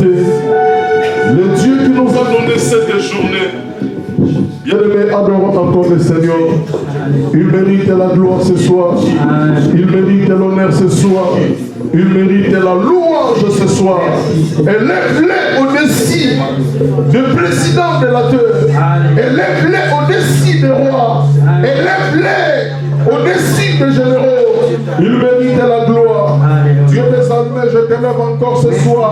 exalté. Le Dieu qui nous a donné cette journée. Bien-aimés, adorons encore le Seigneur. Il mérite la gloire ce soir. Il mérite l'honneur ce soir. Il mérite la louange ce soir. Élève-les au-dessus du président de la terre. Élève-les au-dessus des rois. Élève-les au-dessus des généraux. Il mérite la gloire. Dieu des armées, je t'élève encore ce soir.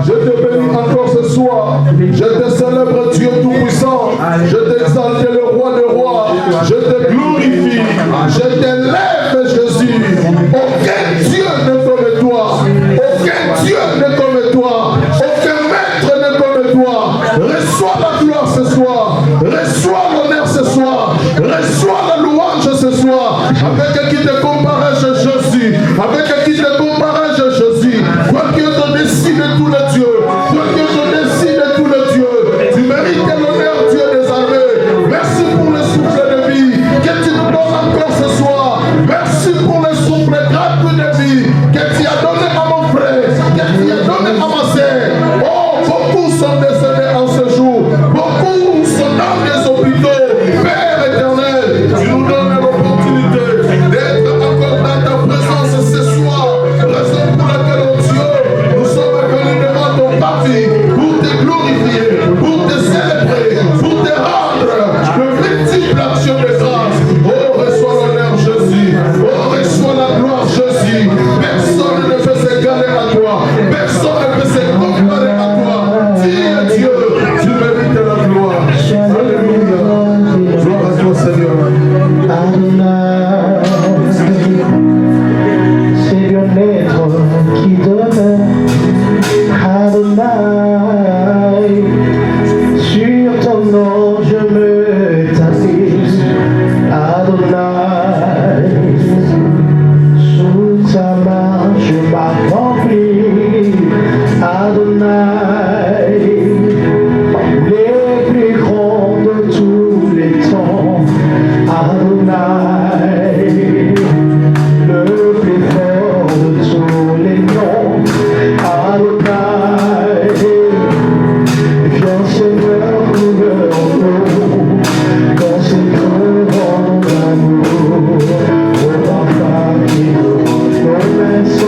Je te bénis encore ce soir. Je te célèbre, Dieu Tout-Puissant. Je t'exalte, le roi des rois. Je te glorifie. Je t'élève, Jésus. Aucun Dieu n'est comme toi. Aucun Dieu n'est comme toi. Aucun maître n'est comme toi. Reçois la gloire ce soir. Reçois l'honneur ce soir. Reçois la louange ce soir. Avec qui te comparais, Jésus. Avec qui te comparais, Jésus. Toi qui es au-dessus de tous les dieux. Toi qui es au-dessus de tous les dieux. Tu mérites l'honneur, Dieu des armées. Merci pour le souffle de vie que tu nous donnes encore ce soir. Merci pour le souffle gratuit de vie que tu as donné à mon frère, que tu as donné à ma sœur. Oh, beaucoup sont décédés en ce jour. Beaucoup sont dans les hôpitaux. Père éternel, tu nous donnes l'opportunité d'être encore dans ta présence ce soir. Raison pour laquelle, oh Dieu, nous sommes venus devant ton parti pour te glorifier, pour te célébrer, pour te rendre de multiples actions de grâce. Oh, reçois l'honneur, Jésus. Oh, reçois la gloire, Jésus. Personne ne peut s'égaler à toi. Personne ne peut se comparer à toi. Dis Dieu, tu mérites la gloire. Alléluia. Gloire à toi, Seigneur. C'est le maître qui donne. Adonai, sur ton nom je me tapis. Adonai, sous ta main je m'accomplis. Adonai, les plus grands de tous les temps. Adonai, le plus fort de tous les noms. Adonai, viens Seigneur, couvre en nous, dans ces creux en amour, au parfum qui nous promesse.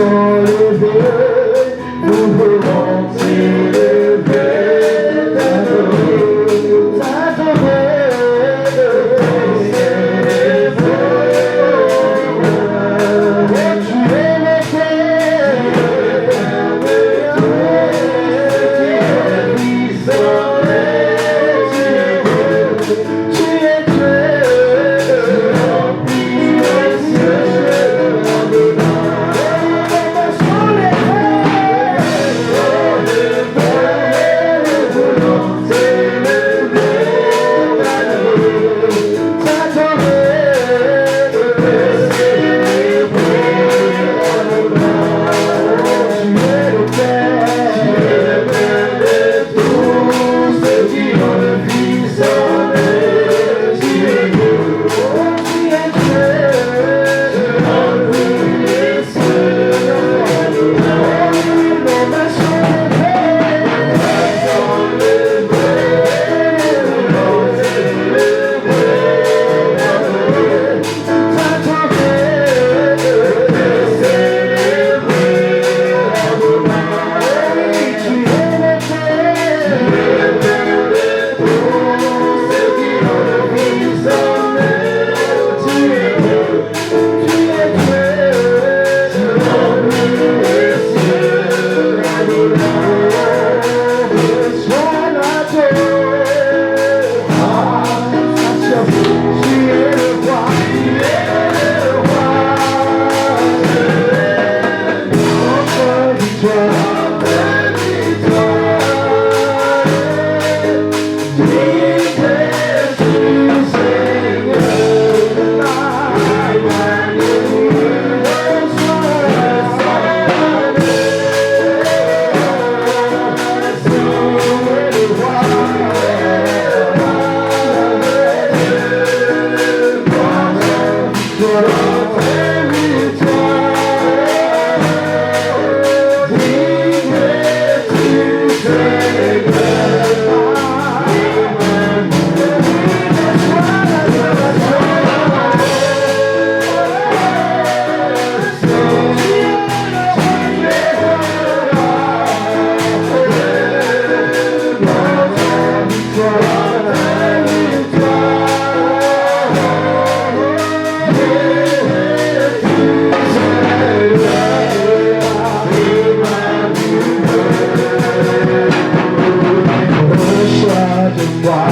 toi,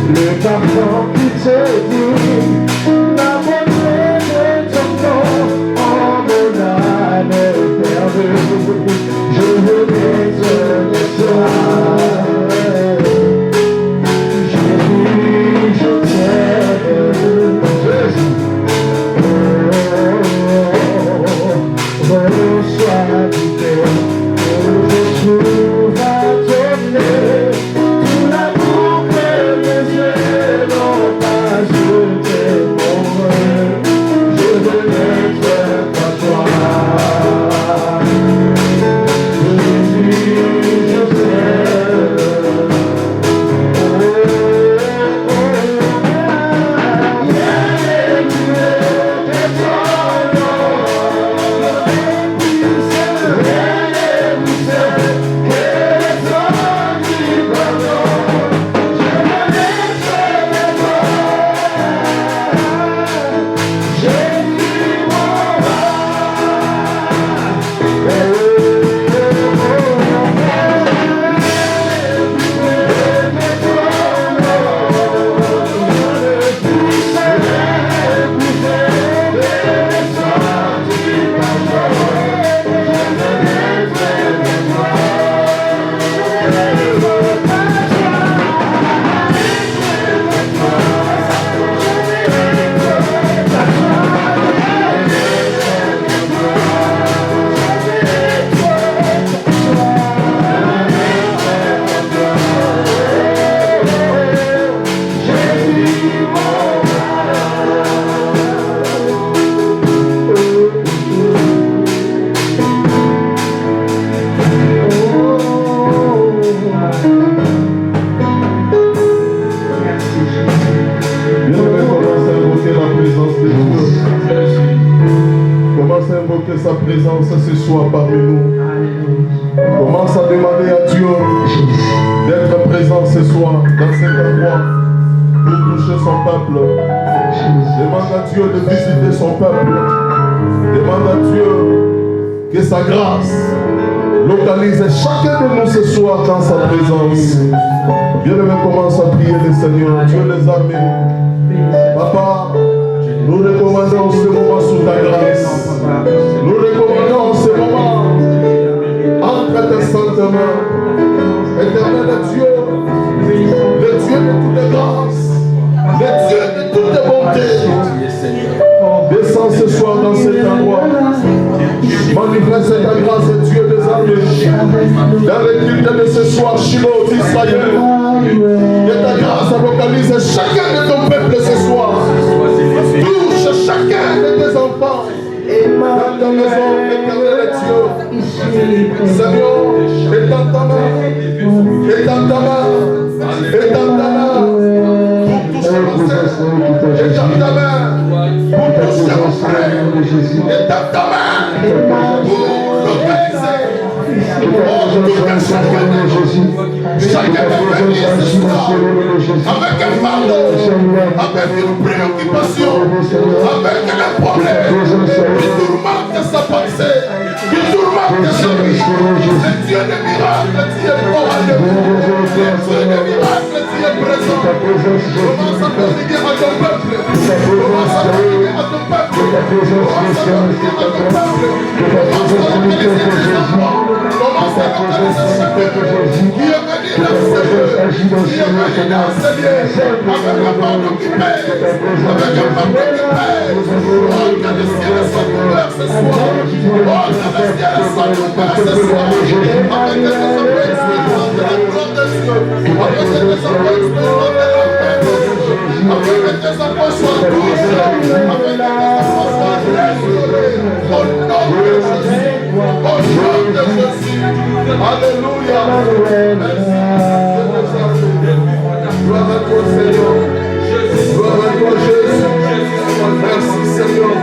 le parfum qui te dit, la beauté de ton nom, en mon âme perdue, je veux être de toi. Jésus, je t'aime, reçois du cœur, je trouve à donner tout l'amour que mes yeux n'ont pas jeté pour eux. Je veux être comme toi. Jésus, je t'aime. Sa présence ce soir parmi nous. Commence à demander à Dieu d'être présent ce soir dans cet endroit pour toucher son peuple. Demande à Dieu de visiter son peuple. Demande à Dieu que sa grâce localise chacun de nous ce soir dans sa présence. Bien-aimé, commence à prier le Seigneur, Dieu les armées. Papa, nous recommandons ce moment sous ta grâce. Nous recommandons ce moment entre tes saintes mains. Éternel Dieu, le Dieu de toutes grâces, le Dieu de toute bonté, descends ce soir dans cet endroit. Manifeste ta grâce, Dieu des armées, dans le culte de ce soir, Shiloh d'Israël. Que ta grâce localise chacun de ton peuple ce soir. Touche chacun de tes enfants. Dans ta maison, éternel Dieu. Seigneur, étends ta main. Étends ta main. Étends ta main. Pour toucher mon frère. Étends ta main. Pour toucher mon frère. Étends ta main. Pour localiser. Oh, touche chacun de Jésus. Chacun peut venir ce soir avec un fardeau, avec une préoccupation, avec un problème qui tourmente sa pensée, qui tourmente sa vie. Le Dieu des miracles qui est fort à nous. Le Dieu des miracles qui est présent. Commence à bénir à ton peuple. Commence à bénir à ton peuple. Commence à bénir à ton peuple. Commence à bénir à tes enfants. Commence à bénir chacun qui est venu dans ce lieu. Qui est venu dans ce lieu. Avec un pardon qui pèse. Avec un pardon qui pèse. Oh, que le ciel soit couvert ce soir. Oh, que le ciel soit couvert ce soir. Avec des enfants expérimentés de la gloire de Dieu. Avec des enfants expérimentés de la paix de Dieu. Avec des enfants soient touchés. Avec des enfants soient restaurés. Au nom de Jésus. Au nom de Jésus. Alléluia. Gloire à toi, Seigneur. Gloire à toi, Jésus. Merci, Seigneur.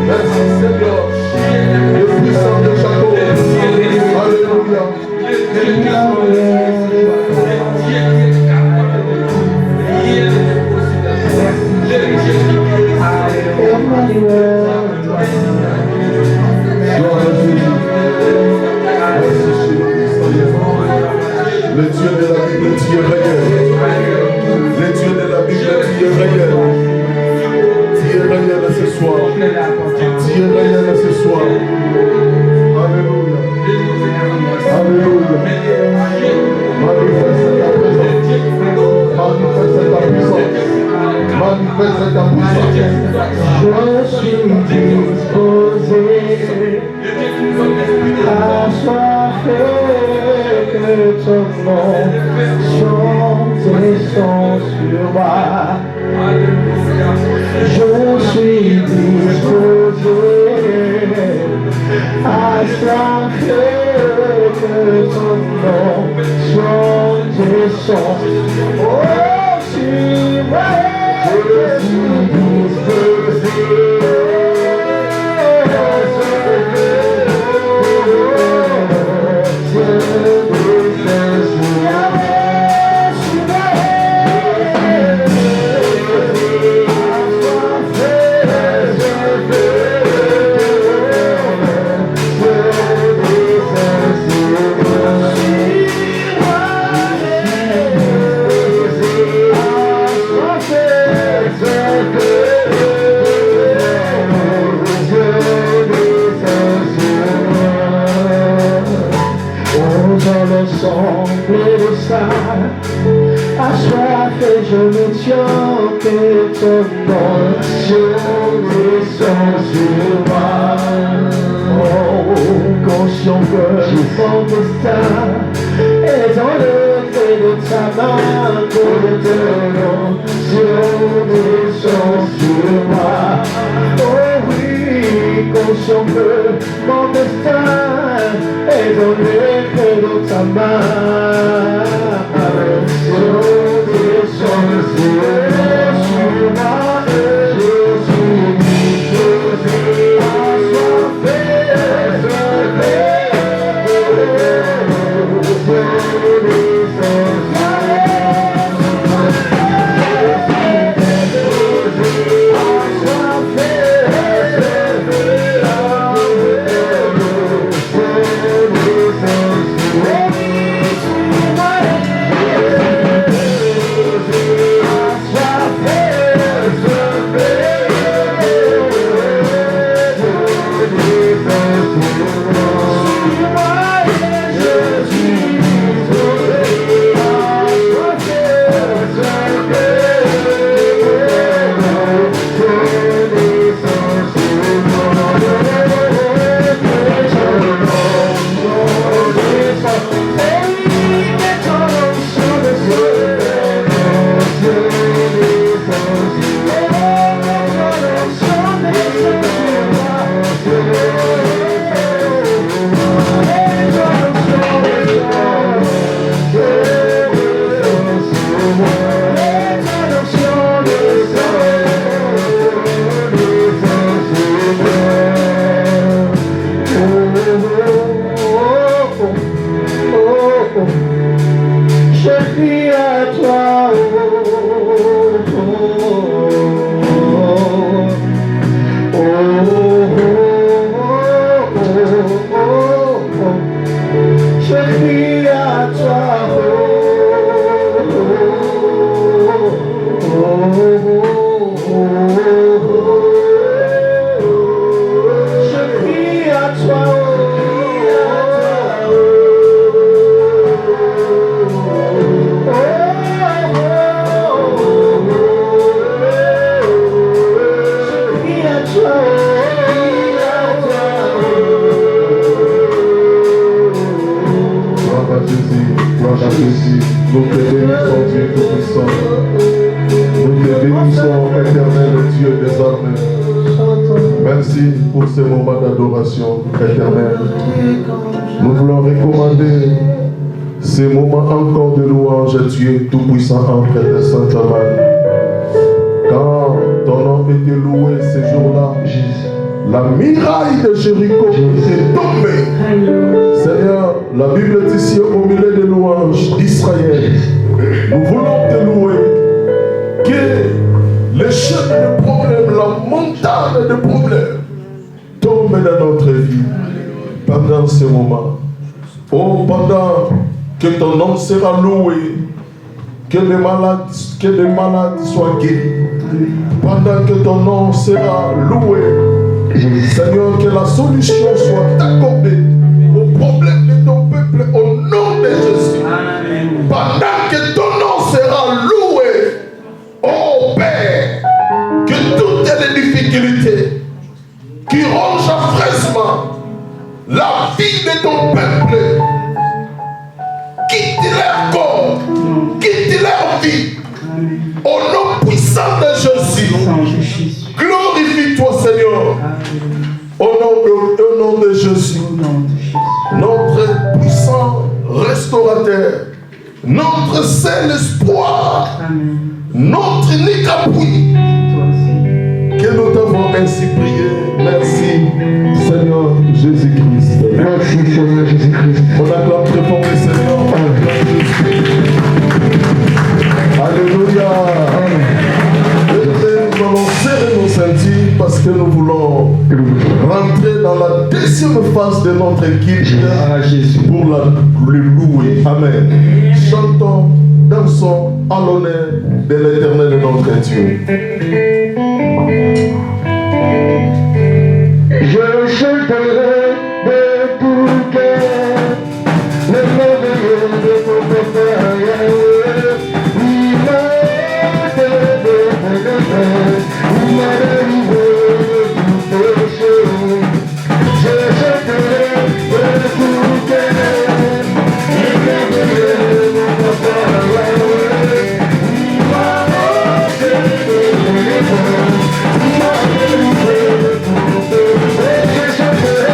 Merci, Seigneur. Le puissant de Jacob. Alléluia. Le Dieu de la Bible, Dieu réel. c'est ta puissance. Je suis disposé à soiffer que ton nom chante et son sur moi. Je suis disposé à soiffer que ton nom chante et son. Oh, tu m'as, je suis disposé. Assoiffé, je me tiens que ton nom descend sur moi. Oh, conscient que mon destin est dans le fait de ta main, que ton nom descend sur moi. Oh oui, conscient que mon destin est dans le fait de ta main. Nous te bénissons, Dieu Tout-Puissant. Nous te bénissons, éternel Dieu des armées. Merci pour ces moments d'adoration, éternel. Nous voulons recommander ces moments encore de louange à Dieu Tout-Puissant entre tes saintes mains. Quand ton nom était loué ces jours-là, la muraille de Jéricho est tombée. Seigneur, la Bible est ici au milieu des louanges d'Israël. Nous voulons te louer. Que les chaînes de problèmes, la montagne de problèmes tombent dans notre vie pendant ce moment. Oh, pendant que ton nom sera loué, que les malades soient guéris. Pendant que ton nom sera loué, Seigneur, que la solution soit accordée aux problèmes de ton peuple au nom de Jésus. Amen. Pendant que ton nom sera loué, oh Père, la vie de ton peuple. Quitte leur corps, quitte leur vie. Au nom puissant de Jésus, glorifie-toi Seigneur. Au nom de Jésus, notre puissant restaurateur, notre seul espoir, notre unique appui, que nous t'avons ainsi prié. Merci Seigneur Jésus-Christ. Merci Seigneur Jésus-Christ. On acclame très fort le Seigneur. Alléluia. Nous allons serrer nos ceintures parce que nous voulons rentrer dans la deuxième phase de notre culte pour le louer. Amen. Chantons, dansons à l'honneur de l'Éternel de notre Dieu. Je chanterai de tout cœur le merveilleux de ton papa Yahweh. Il m'a aidé, il m'a délivré de tout péché. Je chanterai de tout cœur le merveilleux de ton papa Yahweh. Il m'a aidé, il m'a délivré de tout péché. Je chanterai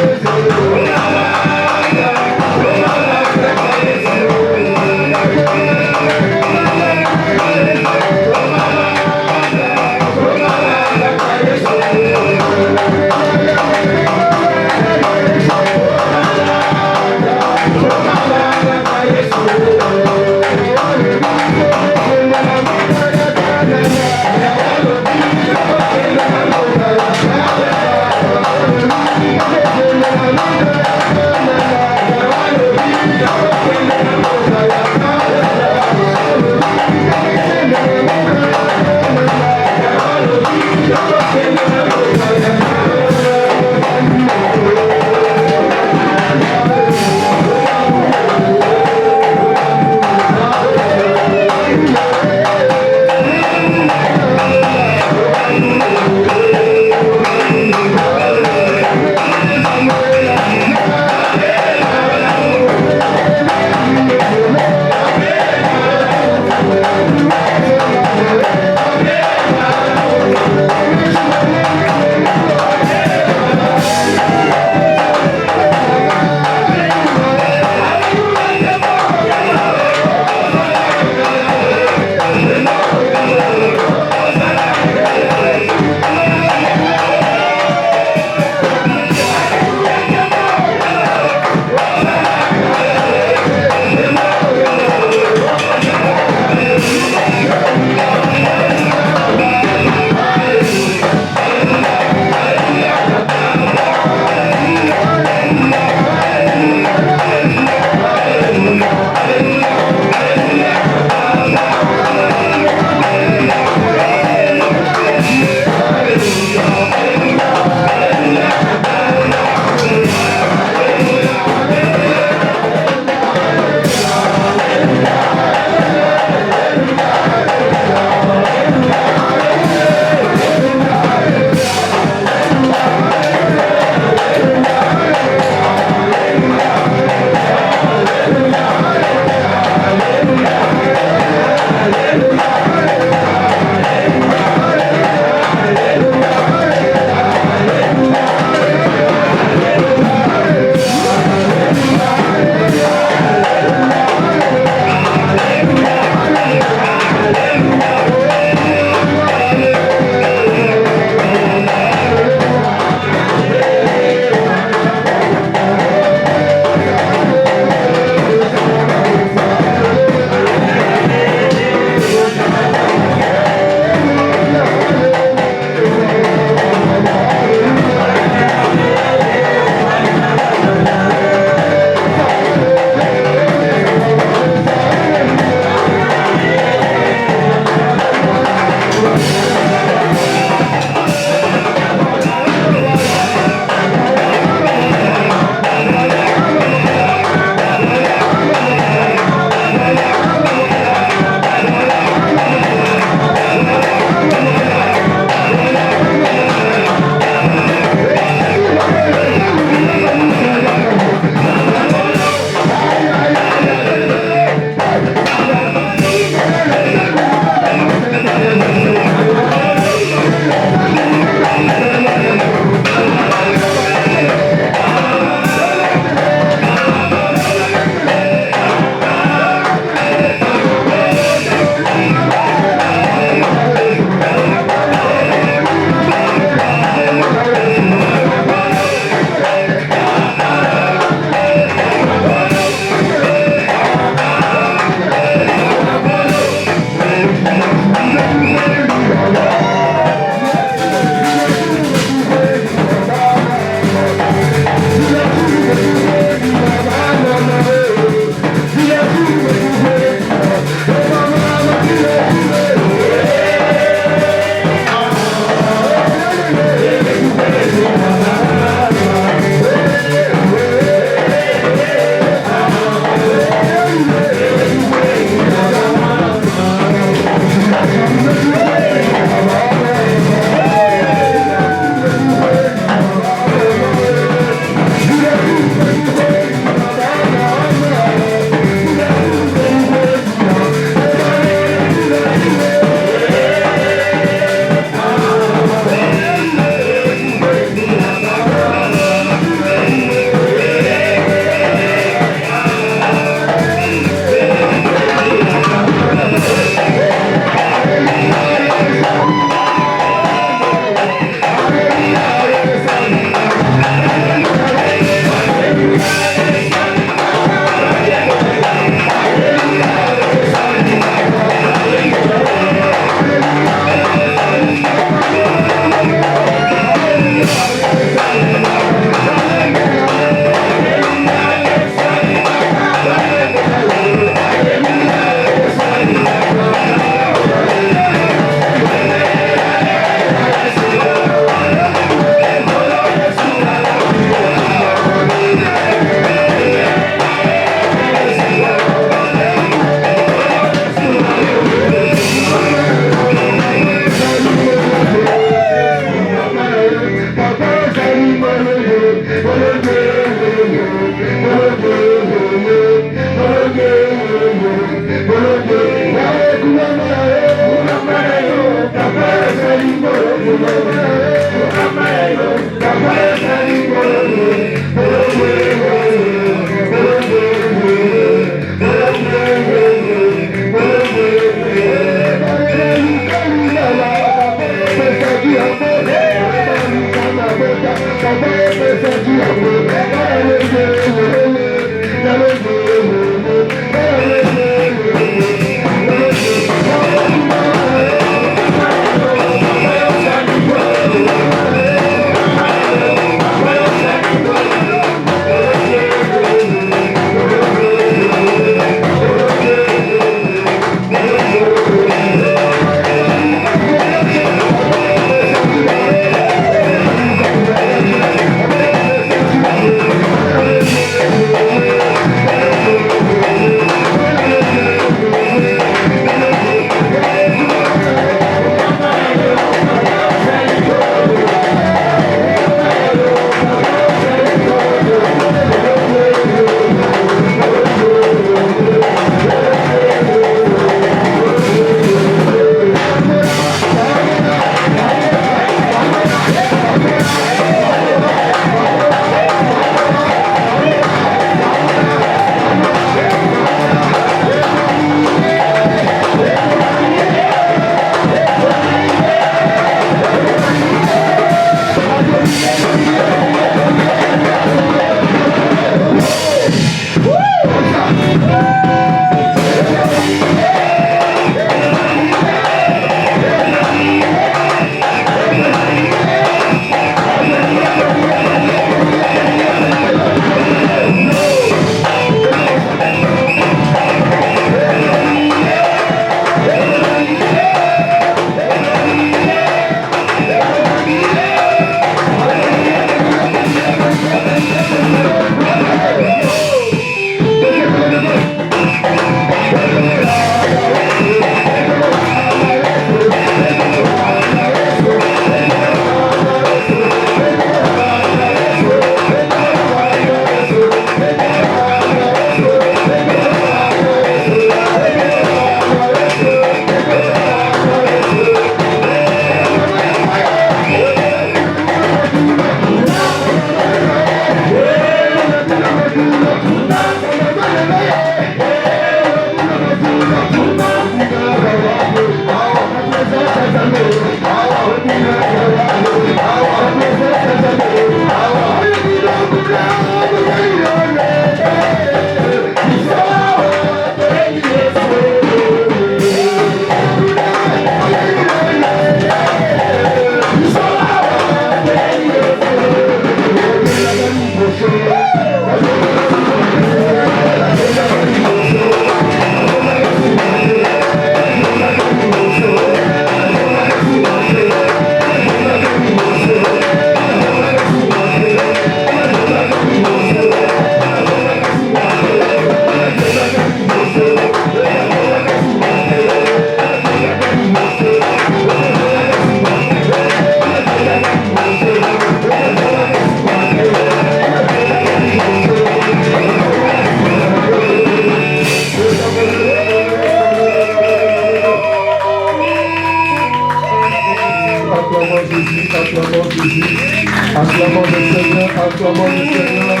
Acclamons le Seigneur, acclamons le Seigneur.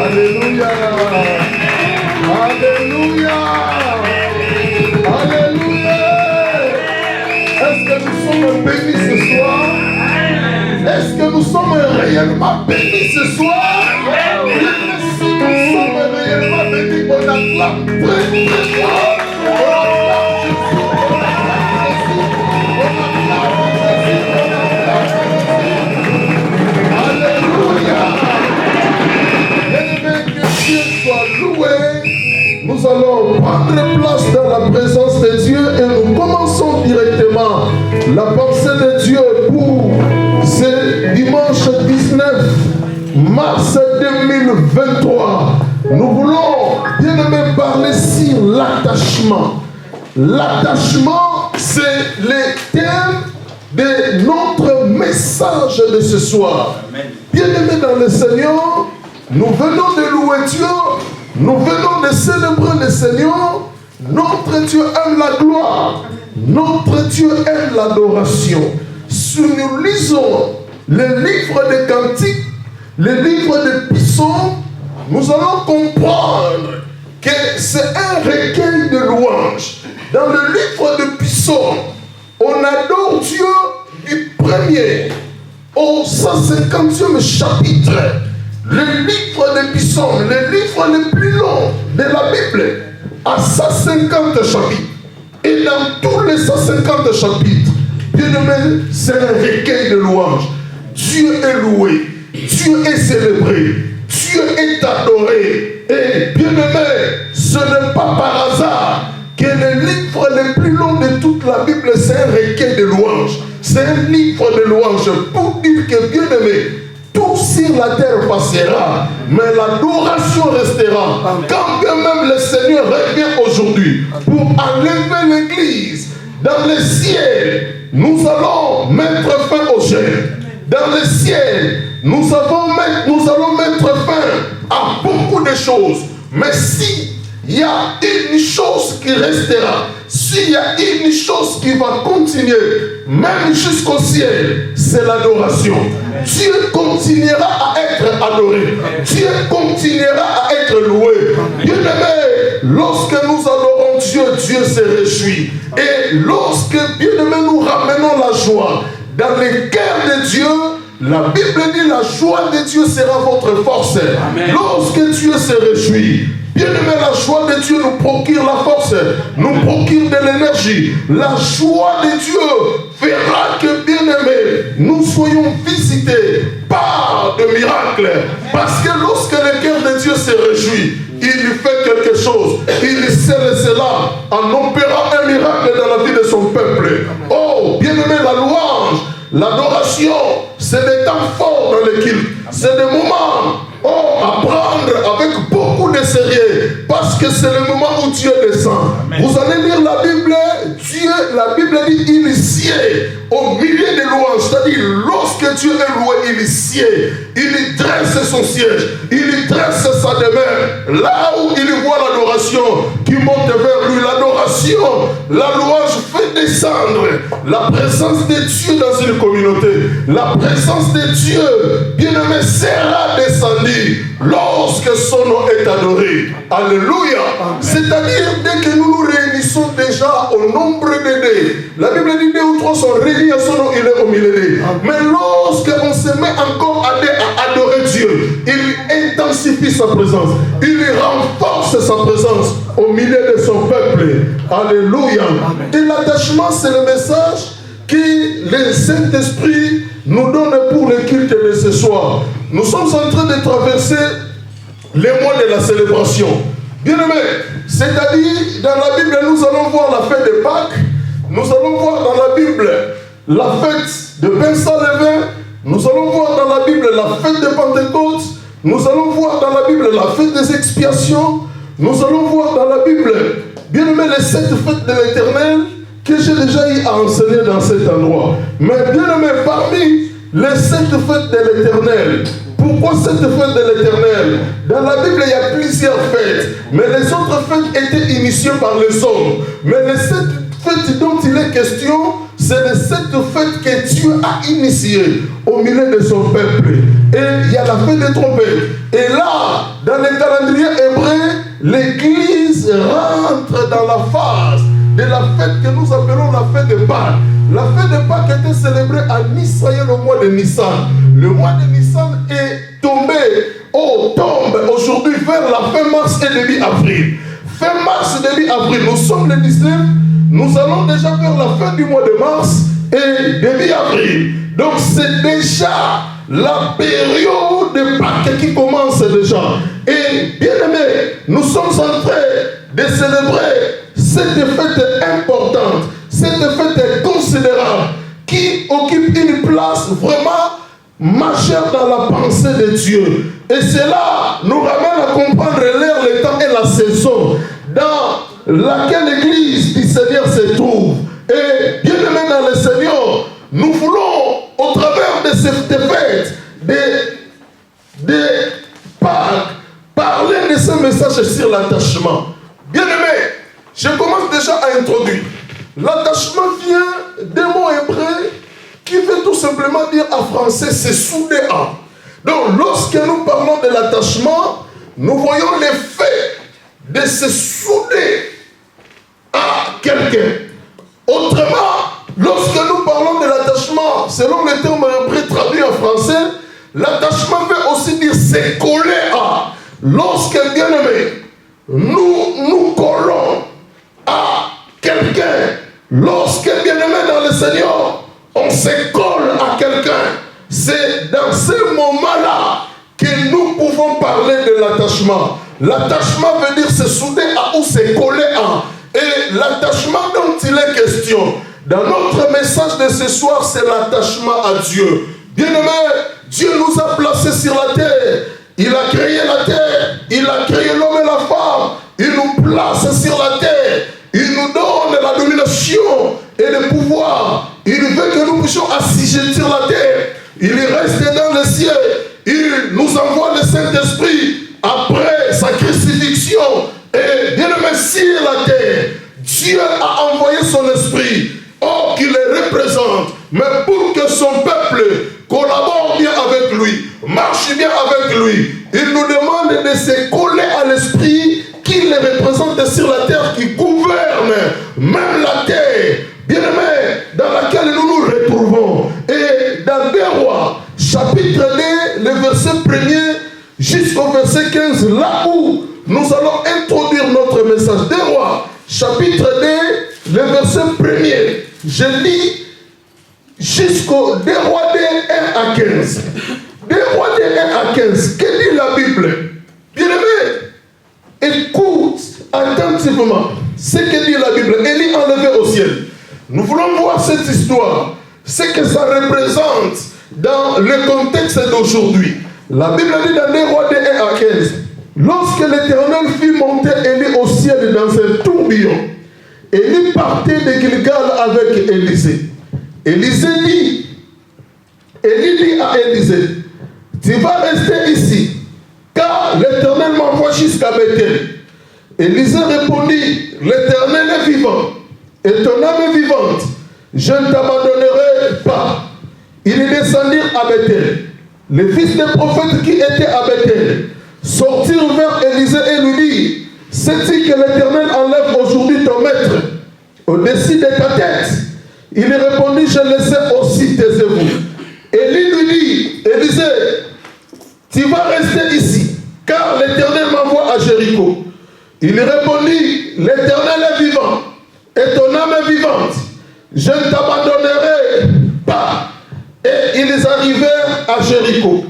Alléluia. Alléluia. Alléluia. Est-ce que nous sommes bénis ce soir? Est-ce que nous sommes réellement bénis ce soir? Si nous sommes réellement bénis, on acclame très très fort. Nous allons prendre place dans la présence de Dieu et nous commençons directement la pensée de Dieu pour ce dimanche 19 mars 2023. Nous voulons, bien aimé, parler sur l'attachement. L'attachement, c'est le thème de notre message de ce soir. Bien aimé dans le Seigneur, nous venons de louer Dieu. Nous venons de célébrer le Seigneur. Notre Dieu aime la gloire. Notre Dieu aime l'adoration. Si nous lisons le livre des Cantiques, le livre des Psaumes, nous allons comprendre que c'est un recueil de louanges. Dans le livre des Psaumes, on adore Dieu du premier au 150e chapitre, le livre des psaumes, le livre le plus long de la Bible, à 150 chapitres. Et dans tous les 150 chapitres, bien aimé, c'est un recueil de louanges. Dieu est loué, Dieu est célébré, Dieu est adoré. Et bien aimé, ce n'est pas par hasard que le livre le plus long de toute la Bible, c'est un recueil de louanges. C'est un livre de louanges pour dire que, bien aimé, tout sur la terre passera, mais l'adoration restera. Quand bien même le Seigneur revient aujourd'hui pour enlever l'église dans le ciel, nous allons mettre fin au jeûne. Dans le ciel, nous allons mettre fin à beaucoup de choses. Mais si il y a une chose qui restera, s'il y a une chose qui va continuer, même jusqu'au ciel, c'est l'adoration. Dieu continuera à être adoré. Dieu continuera à être loué. Bien aimé, lorsque nous adorons Dieu, Dieu se réjouit. Et lorsque, bien aimé, nous ramenons la joie dans les cœurs de Dieu, la Bible dit la joie de Dieu sera votre force. Amen. Lorsque Dieu se réjouit, bien aimé, la joie de Dieu nous procure la force, nous procure de l'énergie. La joie de Dieu fera que, bien aimé, nous soyons visités par de miracles. Parce que lorsque le cœur de Dieu se réjouit, il lui fait quelque chose. Il scelle cela en opérant un miracle dans la vie de son peuple. Oh, bien aimé, la louange, l'adoration, c'est des temps forts dans le culte. C'est des moments à prendre avec beaucoup de sérieux, parce que c'est le moment où Dieu descend. Amen. Vous allez lire la Bible, la Bible dit il sied au milieu des louanges, c'est-à-dire lorsque Dieu est loué, il sied, il dresse son siège, il dresse sa demeure, là où il voit l'adoration qui monte vers lui, l'adoration, la louange fait descendre la présence de Dieu dans une communauté. La présence de Dieu, bien-aimé, sera descendue lorsque son nom est adoré. Alléluia. C'est-à-dire, dès que nous nous réunissons déjà au nombre de deux, la Bible dit 2 ou 3 sont réunis à son nom, il est au milieu d'eux. Mais lorsqu'on se met encore à adorer Dieu, il intensifie sa présence, il renforce sa présence au milieu de son peuple. Alléluia. Et l'attachement, c'est le message que le Saint-Esprit nous donne pour le culte de ce soir. Nous sommes en train de traverser les mois de la célébration. Bien aimé, c'est-à-dire, dans la Bible, nous allons voir la fête de Pâques, nous allons voir dans la Bible la fête de pain sans levain, nous allons voir dans la Bible la fête de Pentecôte, nous allons voir dans la Bible la fête des expiations, nous allons voir dans la Bible, bien aimé, les 7 fêtes de l'Éternel, que j'ai déjà eu à enseigner dans cet endroit. Mais bien aimé, parmi les 7 fêtes de l'Éternel, pourquoi cette fête de l'Éternel? Dans la Bible, il y a plusieurs fêtes, mais les autres fêtes étaient initiées par les hommes. Mais les 7 fêtes dont il est question, c'est les 7 fêtes que Dieu a initiées au milieu de son peuple. Et il y a la fête des trompettes. Et là, dans le calendrier hébreu, l'Église rentre dans la phase de la fête que nous appelons la fête de Pâques. La fête de Pâques était célébrée à Nisraël le mois de Nissan. Le mois de Nissan est tombé, tombe aujourd'hui vers la fin mars et début avril. Fin mars, début avril, nous sommes le 19, nous allons déjà vers la fin du mois de mars et début avril. Donc c'est déjà la période de Pâques qui commence déjà. Et bien aimé, nous sommes en train de célébrer cette fête importante, cette fête considérable qui occupe une place vraiment majeure dans la pensée de Dieu. Et cela nous ramène à comprendre l'heure, le temps et la saison dans laquelle l'Église du Seigneur se trouve. Et bien aimé dans le Seigneur, nous voulons au travers de cette fête de Pâques parler de ce message sur l'attachement. Bien aimé, je commence déjà à introduire. L'attachement vient d'un mot hébreu qui veut tout simplement dire en français, c'est souder à. Donc, lorsque nous parlons de l'attachement, nous voyons l'effet de se souder à quelqu'un. Autrement, lorsque nous parlons de l'attachement, selon le terme hébreu traduit en L'attachement veut aussi dire se coller à. Lorsque, bien aimé, nous collons à quelqu'un, lorsque, bien aimé dans le Seigneur, on se colle à quelqu'un, c'est dans ce moment-là que nous pouvons parler de l'attachement. L'attachement veut dire se souder à ou se coller à. Et l'attachement dont il est question, dans notre message de ce soir, c'est l'attachement à Dieu. Bien-aimé, Dieu nous a placés sur la terre. Il a créé la terre. Il a créé l'homme et la femme. Il nous place sur la terre. Il nous donne la domination et le pouvoir. Il veut que nous puissions assujettir la terre. Il reste dans le ciel. Il nous envoie le Saint-Esprit après sa crucifixion. Et bien aimé, sur la terre, Dieu a envoyé son esprit. Oh, qui les représente. Mais pour que son peuple collabore bien avec lui, marche bien avec lui, il nous demande de se coller à l'esprit qui les représente sur la terre, qui gouverne même la terre, bien aimé, dans laquelle nous nous retrouvons. Et dans 2 Rois, chapitre 2, le verset 1er jusqu'au verset 15, là où nous allons introduire notre message. 2 Rois, chapitre 2, le verset 1er. Je lis jusqu'au 2 Rois 2, 1 à 15. 2 Rois 2, 1 à 15. Que dit la Bible? Bien-aimé, écoute attentivement ce que dit la Bible. Élie enlevé au ciel. Nous voulons voir cette histoire, ce que ça représente dans le contexte d'aujourd'hui. La Bible dit dans 2 Rois 2, 1 à 15. Lorsque l'Éternel fit monter Élie au ciel dans un tourbillon, Élie partait de Gilgal avec Élisée. Élie dit à Élisée, tu vas rester ici, car l'Éternel m'envoie jusqu'à Bethel. Élisée répondit, l'Éternel est vivant, et ton âme est vivante, je ne t'abandonnerai pas. Ils descendirent à Bethel. Les fils des prophètes qui étaient à Bethel sortirent vers Élisée et lui dirent, sais-tu que l'Éternel enlève aujourd'hui ton maître au-dessus de ta tête? Il répondit, je le sais aussi, taisez-vous. Élie lui dit, Élisée, tu vas rester ici, car l'Éternel m'envoie à Jéricho. Il répondit, l'Éternel est vivant, et ton âme est vivante. Je ne t'abandonnerai pas. Et ils arrivèrent à Jéricho.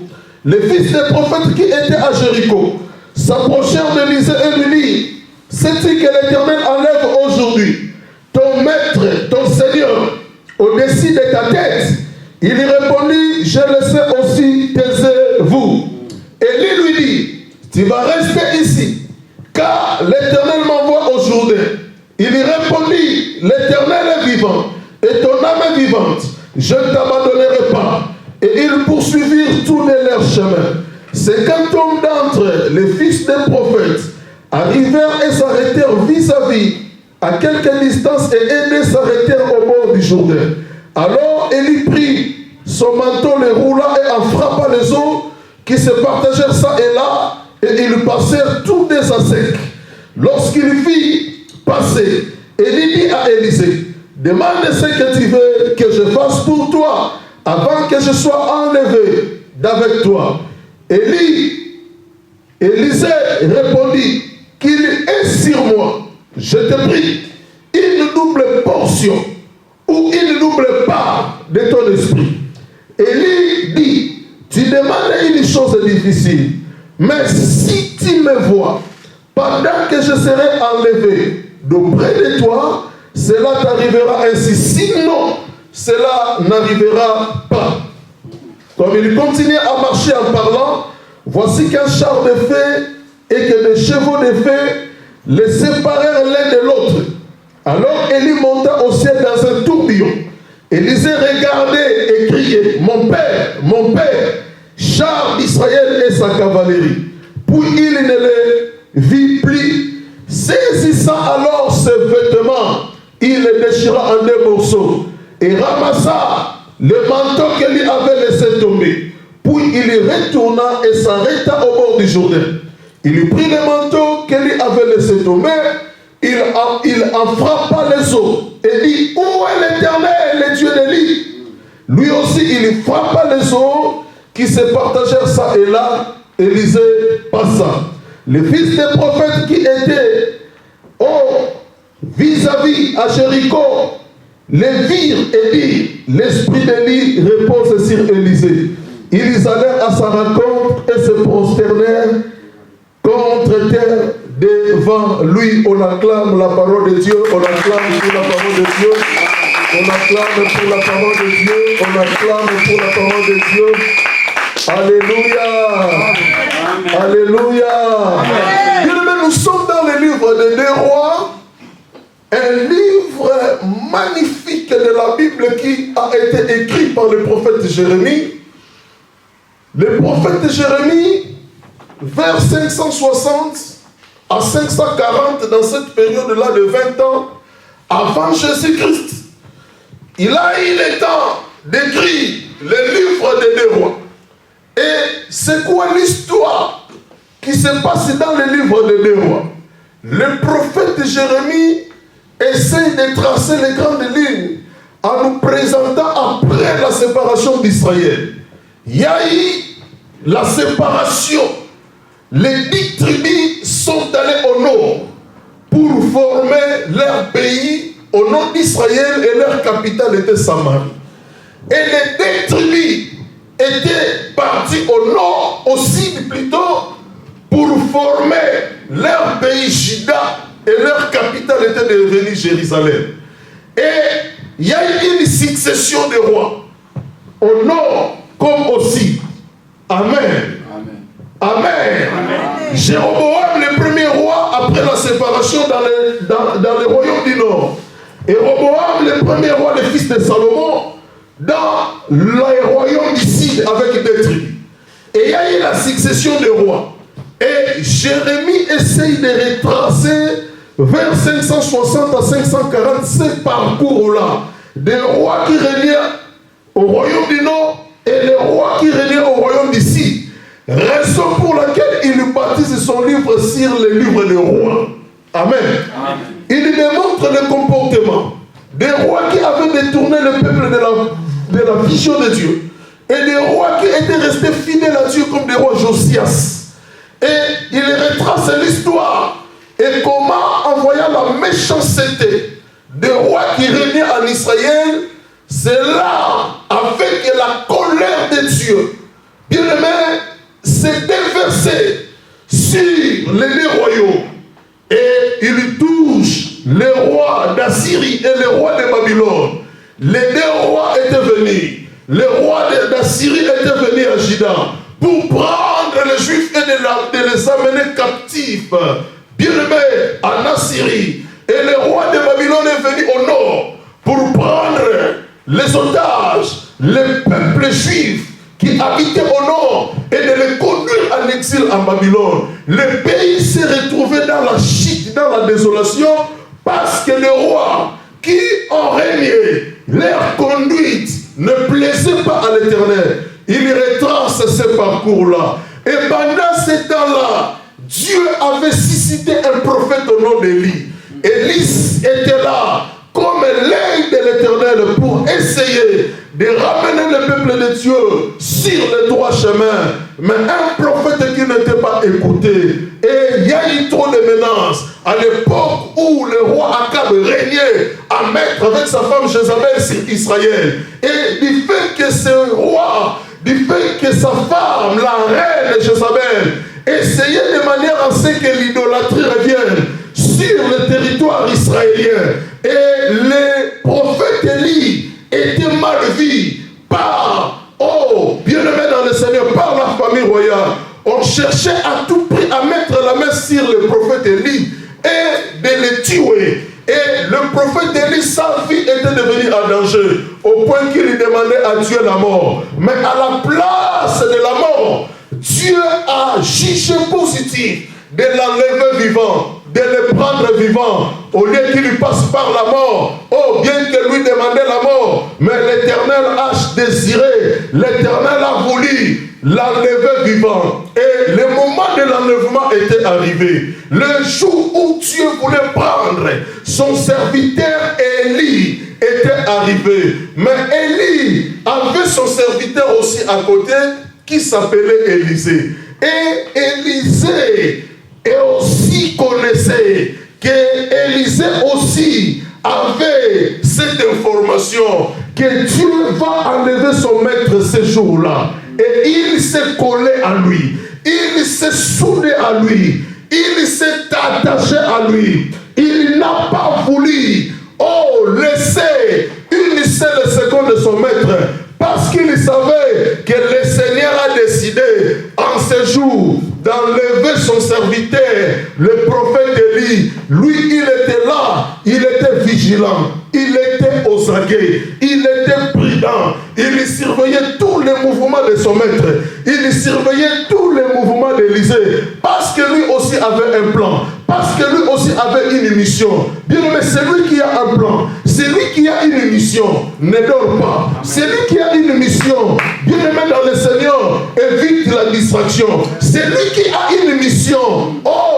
Les fils des prophètes qui étaient à Jéricho s'approchèrent d'Élisée et lui dirent, sais-tu que l'Éternel enlève aujourd'hui ton maître, ton Seigneur, au-dessus de ta tête? Il répondit, je le sais aussi, taisez-vous. Élie lui dit, tu vas rester ici, car l'Éternel m'envoie au Jourdain. Il répondit, l'Éternel est vivant, et ton âme est vivante, je ne t'abandonnerai pas. Et ils poursuivirent tous leur chemin. 50 hommes d'entre les fils des prophètes arrivèrent et s'arrêtèrent vis-à-vis, à quelque distance, et aidés s'arrêtèrent au bord du Jourdain. Alors Élie prit son manteau, le roula et en frappa les eaux qui se partagèrent ça et là, et ils passèrent tous deux à sec. Lorsqu'il fit passer, Élie dit à Élisée, demande ce que tu veux que je fasse pour toi avant que je sois enlevé d'avec toi. Élisée répondit, qu'il est sur moi, je te prie, une double portion ou une double part de ton esprit. Élie dit, tu demandes une chose difficile, mais si tu me vois pendant que je serai enlevé d'auprès de toi, cela t'arrivera ainsi. Sinon, cela n'arrivera pas. Comme il continuait à marcher en parlant, voici qu'un char de feu et que des chevaux de feu les séparèrent l'un de l'autre. Alors Élie monta au ciel dans un tourbillon. Élisée regardait et criait, mon père, char d'Israël et sa cavalerie. Puis il ne les vit plus. Saisissant alors ses vêtements, il les déchira en 2 morceaux et ramassa le manteau que lui avait laissé tomber. Puis il retourna et s'arrêta au bord du Jourdain. Il prit le manteau que lui avait laissé tomber, il en frappa les eaux et dit, où est l'Éternel, le Dieu d'Élie? Lui aussi il frappa les eaux qui se partagèrent ça et là. Élisée passa. Les fils des prophètes qui étaient vis-à-vis à Jéricho les virent et dirent, l'esprit d'Élie repose sur Élisée. Ils allèrent à sa rencontre et se prosternèrent contre terre devant lui. On acclame la parole de Dieu, on acclame pour la parole de Dieu, on acclame pour la parole de Dieu, on acclame pour la parole de Dieu. Alléluia. Amen. Alléluia. Bien, nous sommes dans le livre des 2 Rois, un livre magnifique de la Bible qui a été écrit par le prophète Jérémie. Le prophète Jérémie, vers 560 à 540, dans cette période-là de 20 ans, avant Jésus-Christ, il a eu le temps d'écrire le livre des 2 Rois. Et c'est quoi l'histoire qui se passe dans le livre des 2 Rois? Le prophète Jérémie essaie de tracer les grandes lignes en nous présentant après la séparation d'Israël. Il y a eu la séparation. Les 10 tribus sont allées au nord pour former leur pays au nom d'Israël et leur capitale était Samarie. Et les 2 tribus étaient partis au nord, au sud plutôt, pour former leur pays Juda et leur capitale était devenue Jérusalem. Et il y a eu une succession de rois, au nord comme au sud. Amen. Amen. Amen. Jéroboam, le premier roi, après la séparation dans le royaume du nord. Et Roboam, le premier roi, le fils de Salomon, dans le royaume du sud avec 2 tribus. Et il y a eu la succession des rois. Et Jérémie essaye de retracer vers 560 à 540 ce parcours-là. Des rois qui régnaient au royaume du nord et les rois qui régnaient au royaume du sud. Raison pour laquelle il baptise son livre sur le livre des rois. Amen. Amen. Il démontre le comportement des rois qui avaient détourné le peuple de la vision de Dieu et des rois qui étaient restés fidèles à Dieu comme des rois Josias. Et il retrace l'histoire et comment, en voyant la méchanceté des rois qui régnaient en Israël, cela avec la colère de Dieu, bien aimé, s'est déversé sur les 2 royaumes. Et il touche les rois d'Assyrie et les rois de Babylone. Les 2 rois étaient venus. Les rois d'Assyrie étaient venus à Juda pour prendre les Juifs et de les amener captifs, bien aimés, en Assyrie. Et le roi de Babylone est venu au nord pour prendre les otages, les peuples juifs qui habitaient au nord et de les conduire en exil en Babylone. Le pays s'est retrouvé dans la chute, dans la désolation, parce que les rois qui ont régné, leur conduite ne plaisait pas à l'Éternel. Il retrace ce parcours-là. Et pendant ce temps-là, Dieu avait suscité un prophète au nom d'Élie. Élie était là comme l'œil de l'Éternel pour essayer de ramener le peuple de Dieu sur le droit chemin. Mais un prophète qui n'était pas écouté. Et il y a eu trop de menaces. À l'époque où le roi Akab régnait à mettre avec sa femme Jézabel sur Israël. Et du fait que ce roi, du fait que sa femme, la reine Jézabel, essayait de manière à ce que l'idolâtrie revienne sur le territoire israélien. Et les prophètes Élie étaient mal vus par, bien-aimés dans le Seigneur, par la famille royale. On cherchait à tout prix à mettre la main sur le prophète Élie et de le tuer. Et le prophète Élie, sa vie était devenue en danger, au point qu'il demandait à Dieu la mort. Mais à la place de la mort, Dieu a jugé positif de l'enlever vivant, de le prendre vivant, au lieu qu'il lui passe par la mort. Bien que lui demandait la mort, mais l'Éternel a désiré, l'Éternel a voulu l'enlever vivant. Et le moment de l'enlèvement était arrivé. Le jour où Dieu voulait prendre son serviteur Élie était arrivé. Mais Élie avait son serviteur aussi à côté, qui s'appelait Élisée. Et Élisée aussi connaissait que Élisée aussi avait cette information que Dieu va enlever son maître ce jour-là. Et il s'est collé à lui. Il s'est soudé à lui. Il s'est attaché à lui. Il n'a pas voulu laisser une seule seconde de son maître. Parce qu'il savait que le Seigneur a décidé en ce jour d'enlever son serviteur, le prophète Élie. Lui, il était là, il était vigilant, il était aux aguets, il était prudent, il surveillait tous les mouvements de son maître, il surveillait tous les mouvements d'Élisée, parce que lui aussi avait un plan, parce que lui aussi avait une mission. Bien aimé, c'est lui qui a un plan, c'est lui qui a une mission, ne dors pas, c'est lui qui a une mission. Bien aimé dans le Seigneur, évite la distraction, c'est lui qui a une mission.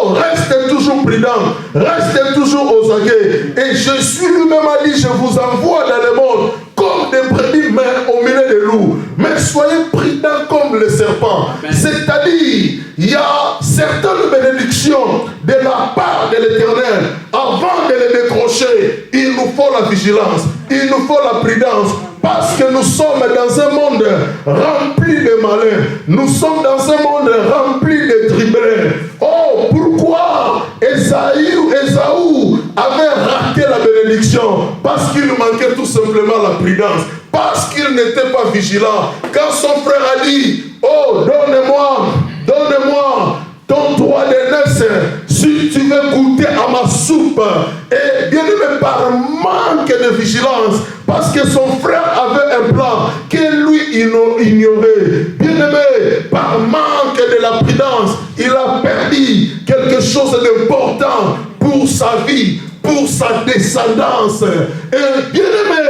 Reste toujours prudent, reste toujours aux aguets. Et Jésus lui-même a dit, je vous envoie dans le monde comme des brebis au milieu des loups. Mais soyez prudents comme les serpents. C'est-à-dire, il y a certaines bénédictions de la part de l'Éternel. Avant de les décrocher, il nous faut la vigilance, il nous faut la prudence. Parce que nous sommes dans un monde rempli de malin. Nous sommes dans un monde rempli de dribblés. Pourquoi Ésaü avait raté la bénédiction? Parce qu'il manquait tout simplement la prudence. Parce qu'il n'était pas vigilant. Quand son frère a dit, donne-moi ton droit d'aînesse, si tu veux goûter à ma soupe. Et bien aimé, par manque de vigilance, parce que son frère avait un plan que lui ignorait. Bien aimé, par manque de la prudence, il a perdu quelque chose d'important pour sa vie, pour sa descendance. Et bien aimé,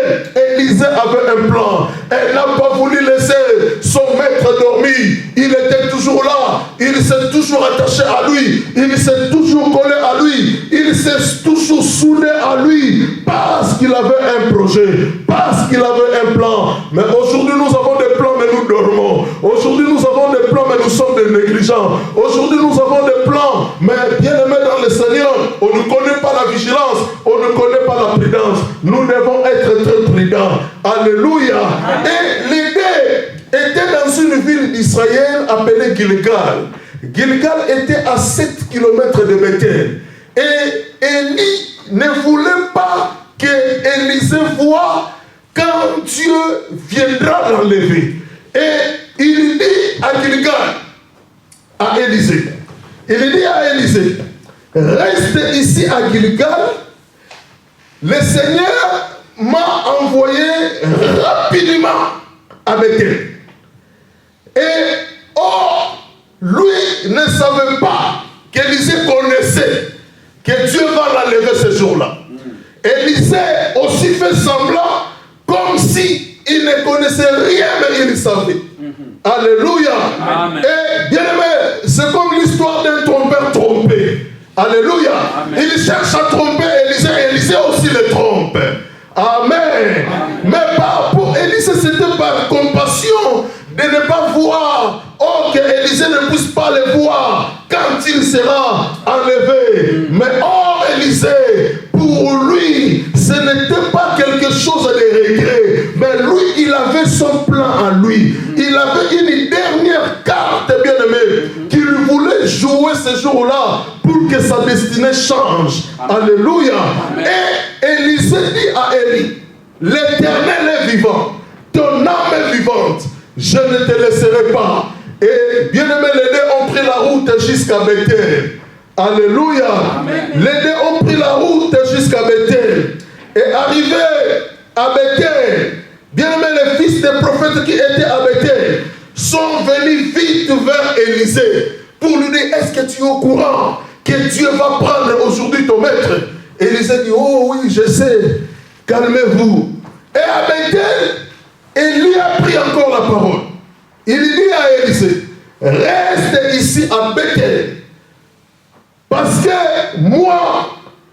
Élisée avait un plan. Elle n'a pas voulu laisser son maître dormir. Il était toujours là. Il s'est toujours attaché à lui. Il s'est toujours collé à lui. Il s'est toujours soudé à lui. Parce qu'il avait un projet. Parce qu'il avait un plan. Mais aujourd'hui, nous avons des plans, mais nous dormons. Aujourd'hui, nous avons des plans, mais nous sommes des négligents. Aujourd'hui, nous avons des plans, mais bien aimés dans le Seigneur, on ne connaît pas la vigilance, on ne connaît pas la prudence. Nous devons être très prudents. Alléluia. Et l'idée était dans une ville d'Israël appelée Gilgal. Gilgal était à 7 km de Bethel. Et Élie ne voulait pas que Élisée voie quand Dieu viendra l'enlever. Et il dit à Gilgal, à Élisée, il dit à Élisée, reste ici à Gilgal, le Seigneur m'a envoyé rapidement à Bethel. Et lui ne savait pas qu'Élisée connaissait que Dieu va l'enlever ce jour-là. Élisée aussi fait semblant comme si il ne connaissait rien, mais il savait. Alléluia. Amen. Et bien aimé, c'est comme l'histoire d'un trompeur trompé. Alléluia. Amen. Il cherche à tromper Élisée, Élisée aussi le trompe. Amen. Amen. Mais pour Élisée, c'était par compassion de ne pas voir, que Élisée ne puisse pas le voir quand il sera enlevé. Mais Élisée, pour lui, ce n'était pas quelque chose de regret. Mais lui, il avait son plan à lui. Il avait une dernière carte, bien aimé, qu'il voulait jouer ce jour-là pour que sa destinée change. Alléluia. Et Élisée dit à Élie, l'Éternel est vivant, ton âme est vivante, je ne te laisserai pas. Et bien aimé, les deux ont pris la route jusqu'à Bethel. Alléluia. Amen. Les deux ont pris la route jusqu'à Bethel. Et arrivé à Bethel, bien aimé, les fils des prophètes qui étaient à Bethel sont venus vite vers Élisée pour lui dire, est-ce que tu es au courant que Dieu va prendre aujourd'hui ton maître? Élisée dit, oh oui, je sais, calmez-vous. Et à Bethel, Élie a pris encore la parole. Il dit à Élisée, reste ici à Bethel, parce que moi,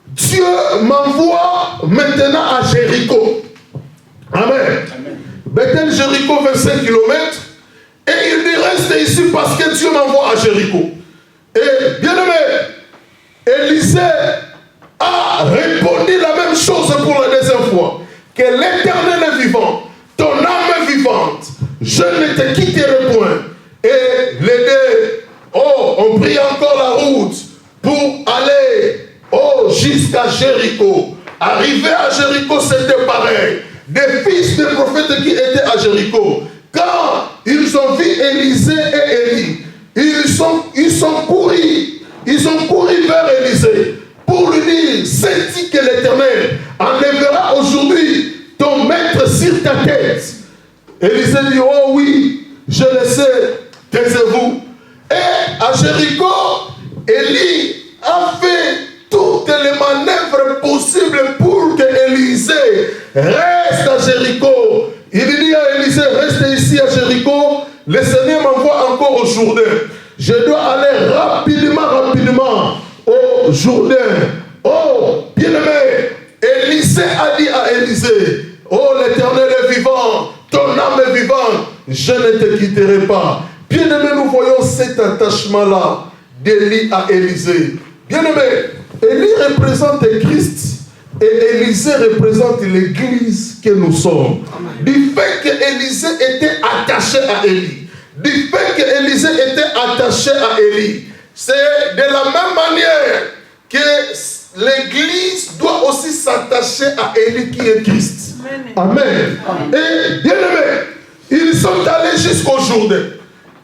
Dieu m'envoie maintenant à Jéricho. Amen. Bethel, Jéricho, 25 km. Et il dit, reste ici parce que Dieu m'envoie à Jéricho. Et bien aimé, Élisée a répondu la même chose pour la deuxième fois. Que l'Éternel est vivant, ton âme est vivante, je ne te quitterai point. Et les deux, on prit encore la route pour aller jusqu'à Jéricho. Arrivé à Jéricho, c'était pareil. Des fils de prophètes qui étaient à Jéricho, quand ils ont vu Élisée et Élie, ils ont couru vers Élisée pour lui dire, sais-tu que l'Éternel enlèvera aujourd'hui ton maître sur ta tête? Élisée dit, oh oui, je le sais, taisez-vous. Et à Jéricho, Élie a fait toutes les manœuvres possibles pour que Élisée reste à Jéricho. Il dit à Élisée, reste ici à Jéricho, le Seigneur m'envoie encore au Jourdain. Je dois aller rapidement au Jourdain. Oh, bien-aimé, Élisée a dit à Élisée, oh, l'Éternel est vivant, ton âme est vivante, je ne te quitterai pas. Bien-aimé, nous voyons cet attachement-là d'Élie à Élisée. Bien-aimé, Élie représente Christ et Élisée représente l'Église que nous sommes. Du fait qu'Élisée était attaché à Élie, du fait qu'Élisée était attaché à Élie, c'est de la même manière que l'Église doit aussi s'attacher à Élie qui est Christ. Amen. Et bien aimé, ils sont allés jusqu'au Jourdain.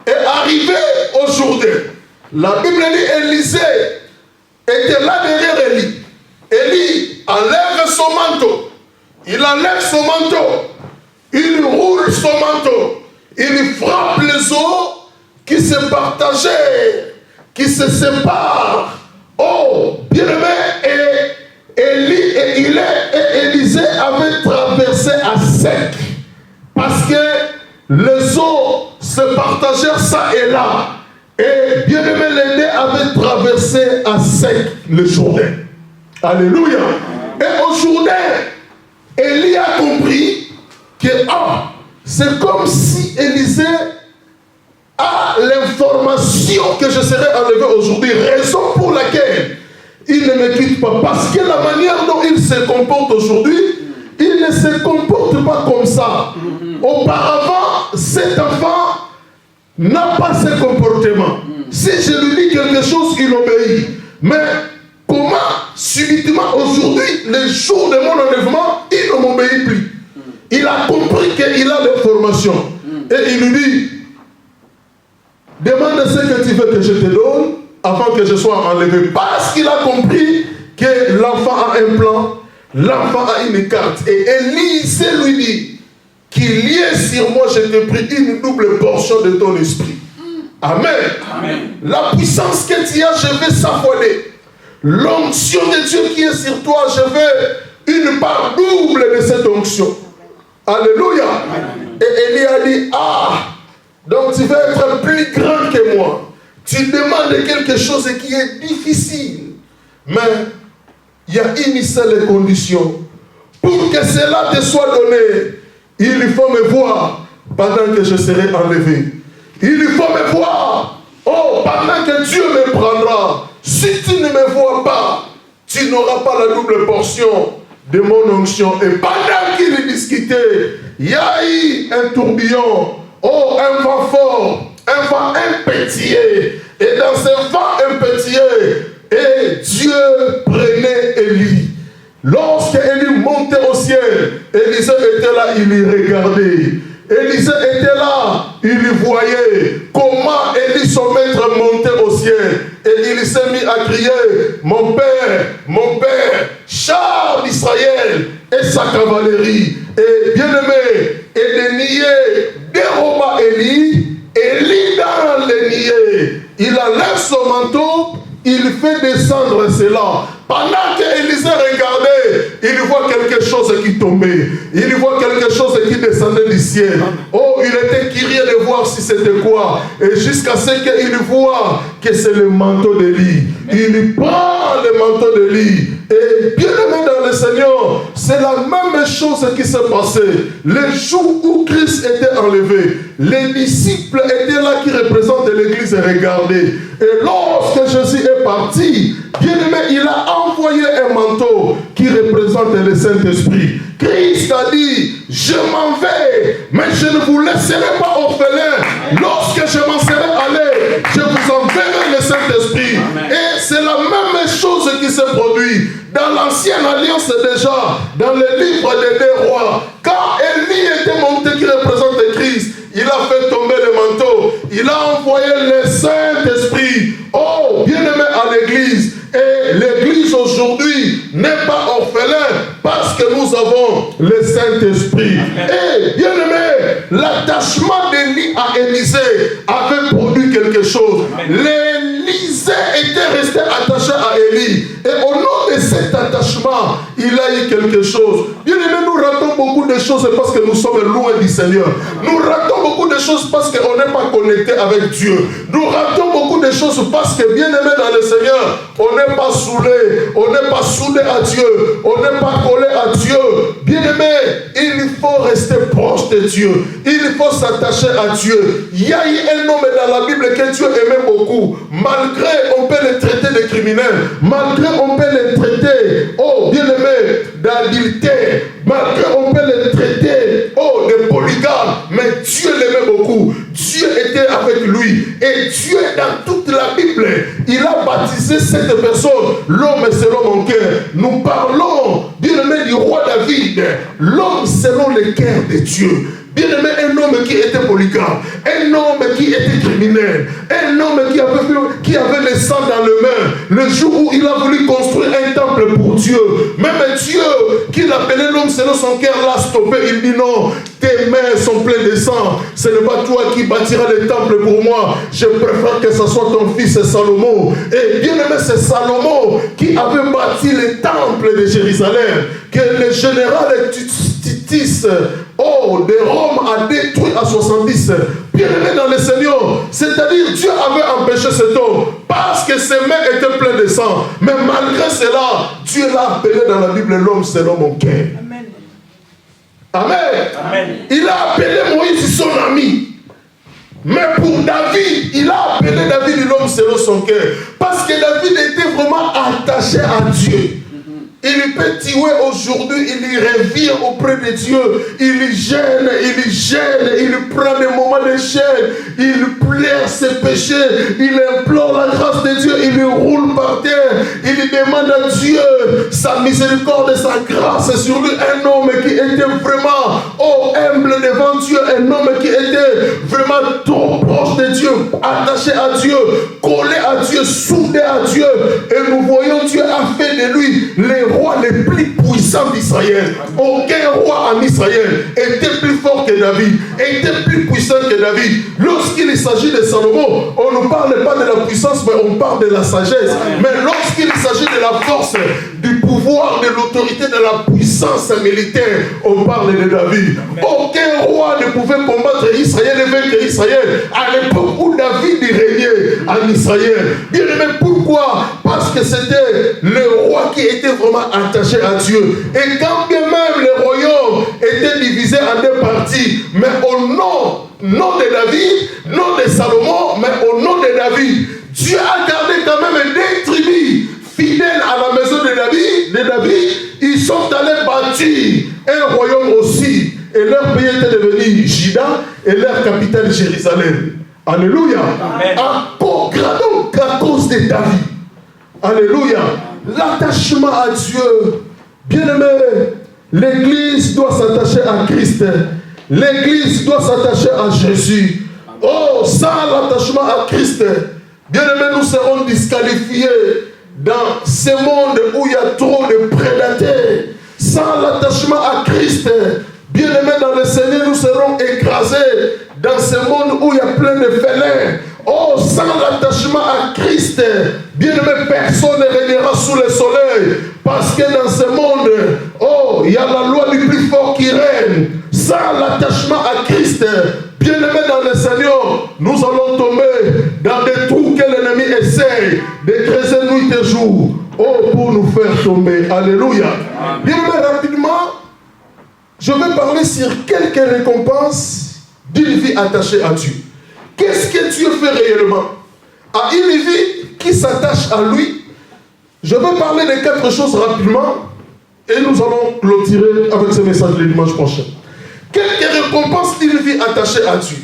Et arrivé au Jourdain, la Bible dit Élisée était là derrière Élie. Élie enlève son manteau. Il enlève son manteau. Il roule son manteau. Il frappe les eaux qui se partageaient, qui se séparent. Oh, bien-aimé, et Élisée avait traversé à sec. Parce que les eaux se partagèrent ça et là. Et bien-aimé, l'aîné avait traversé à sec le Jourdain. Alléluia. Et au Jourdain, Élie a compris que c'est comme si Élisée a l'information que je serai enlevé aujourd'hui, raison pour laquelle il ne me quitte pas. Parce que la manière dont il se comporte aujourd'hui, il ne se comporte pas comme ça. Auparavant, cet enfant n'a pas ce comportement. Si je lui dis quelque chose, il obéit. Mais comment, subitement, aujourd'hui, le jour de mon enlèvement, il ne m'obéit plus. Il a compris qu'il a l'information. Et il lui dit, demande ce que tu veux que je te donne avant que je sois enlevé. Parce qu'il a compris que l'enfant a un plan, l'enfant a une carte. Et Élisée lui dit qu'il y ait sur moi, je te prie, une double portion de ton esprit. Amen. Amen. La puissance que tu as, je vais s'affoler. L'onction de Dieu qui est sur toi, je veux une part double de cette onction. Alléluia. Amen. Et Élie a dit, donc tu vas être plus grand que moi. Tu demandes quelque chose qui est difficile. Mais il y a une seule condition. Pour que cela te soit donné, il faut me voir pendant que je serai enlevé. Il faut me voir. Pendant que Dieu me prendra. Si tu ne me vois pas, tu n'auras pas la double portion de mon onction. Et pendant qu'il discutait, il y a eu un tourbillon. Un vent fort, un vent impétueux. Et dans ce vent impétueux, Dieu prenait Élie. Lorsque Élie montait au ciel, Élisée était là, il y regardait. Élisée était là, il voyait comment Élie, son maître, montait au ciel. Et il s'est mis à crier, mon père, char d'Israël et sa cavalerie. Et bien-aimé, et les niais déroba Élie, Élie dans les niais. Il enlève son manteau, il fait descendre cela. Pendant qu'Élisée regardait, il voit quelque chose qui tombait. Il voit quelque chose qui descendait du ciel. Il était curieux de voir si c'était quoi. Et jusqu'à ce qu'il voit que c'est le manteau d'Élie. Il prend le manteau d'Élie Et bien aimé dans le Seigneur, c'est la même chose qui s'est passée. Le jour où Christ était enlevé, les disciples étaient là qui représentent l'Église et regardaient. Et lorsque Jésus est parti, bien aimé, il a envoyé un manteau qui représente le Saint-Esprit. Christ a dit, je m'en vais, mais je ne vous laisserai pas orphelins. Lorsque je m'en serai allé, je vous enverrai le Saint-Esprit. Et c'est la même chose qui se produit. Dans l'ancienne alliance déjà, dans le livre des 2 rois, quand Élie était monté qui représente Christ, il a fait tomber le manteau. Il a envoyé le Saint-Esprit. Oh, bien-aimé à l'Église. Et l'Église aujourd'hui n'est pas orphelin parce que nous avons le Saint-Esprit. Et bien-aimé, l'attachement d'Élie à Élisée avait produit quelque chose. L'Élisée était resté attaché à Élie. Et au nom de cet attachement, il a eu quelque chose. Bien-aimé, nous ratons beaucoup de choses parce que nous sommes loin du Seigneur. Nous ratons beaucoup de choses parce qu'on n'est pas connecté avec Dieu. Nous ratons beaucoup de choses parce que, bien-aimé dans le Seigneur, on n'est pas soudé, on n'est pas soudé à Dieu, on n'est pas collé à Dieu. Bien-aimé, il faut rester proche de Dieu. Il faut s'attacher à Dieu. Il y a eu un homme dans la Bible que Dieu aimait beaucoup. Malgré, on peut le traiter de criminel. Malgré, on peut le traiter, oh, bien-aimé, d'adultère. Malgré, on peut le traiter, oh, de polygame. Mais Dieu l'aimait beaucoup. Dieu était avec lui. Et Dieu, dans toute la Bible, il a baptisé cette personne, l'homme selon mon cœur. Nous parlons, bien-aimé, du roi David, l'homme selon le cœur de Dieu. Bien-aimé, un homme qui était polygame, un homme qui était criminel, un homme qui avait le sang dans les mains, le jour où il a voulu construire un temple pour Dieu. Même Dieu, qui l'appelait l'homme selon son cœur, l'a stoppé. Il dit non, tes mains sont pleines de sang. Ce n'est pas toi qui bâtiras le temple pour moi. Je préfère que ce soit ton fils Salomon. Et bien-aimé, c'est Salomon qui avait bâti le temple de Jérusalem, que le général Titus, oh, de Rome a détruit à 70. Bien-aimé dans le Seigneur, c'est-à-dire Dieu avait empêché cet homme parce que ses mains étaient pleines de sang. Mais malgré cela, Dieu l'a appelé dans la Bible l'homme selon mon cœur. Amen. Amen. Amen. Il a appelé Moïse son ami. Mais pour David, il a appelé David l'homme selon son cœur. Parce que David était vraiment attaché à Dieu. Il peut tuer aujourd'hui, il revient auprès de Dieu, il gêne, il prend des moments de chaîne, il plaire ses péchés, il implore la grâce de Dieu, il roule par terre, il demande à Dieu sa miséricorde et sa grâce sur lui. Un homme qui était vraiment humble devant Dieu, un homme qui était vraiment trop proche de Dieu, attaché à Dieu, collé à Dieu, soudé à Dieu. Et nous voyons Dieu a fait de lui les rois les plus puissants d'Israël. Aucun roi en Israël était plus fort que David, était plus puissant que David. Lorsqu'il s'agit de Salomon, on ne parle pas de la puissance, mais on parle de la sagesse. Mais lorsqu'il s'agit de la force, du pouvoir, de l'autorité, de la puissance militaire, on parle de David. Aucun roi ne pouvait combattre Israël et vaincre Israël à l'époque où David régnait en Israël. Bien aimé, pourquoi? Parce que c'était le roi qui était vraiment attaché à Dieu. Et quand bien même le royaume était divisé en 2 parties, mais au nom de David, nom de Salomon, mais au nom de David, Dieu a gardé quand même 2 tribus fidèles à la maison de David. Ils sont allés bâtir un royaume aussi. Et leur pays était devenu Juda et leur capitale Jérusalem. Alléluia. À cause de David. Alléluia. L'attachement à Dieu. Bien-aimé, l'Église doit s'attacher à Christ. L'Église doit s'attacher à Jésus. Oh, sans l'attachement à Christ, bien-aimé, nous serons disqualifiés dans ce monde où il y a trop de prédateurs. Sans l'attachement à Christ, bien-aimé dans le Seigneur, nous serons écrasés dans ce monde où il y a plein de félins. Oh, sans l'attachement à Christ, bien-aimé, personne ne régnera sous le soleil. Parce que dans ce monde, oh, il y a la loi du plus fort qui règne. Sans l'attachement à Christ, bien-aimé dans le Seigneur, nous allons tomber dans des trous que l'ennemi essaye de creuser nuit et jour. Oh, pour nous faire tomber. Alléluia. Bien, mais rapidement, je vais parler sur quelques récompenses d'une vie attachée à Dieu. Qu'est-ce que Dieu fait réellement? À une vie qui s'attache à lui, je vais parler de 4 choses rapidement et nous allons clôturer avec ce message le dimanche prochain. Quelques récompenses d'une vie attachée à Dieu.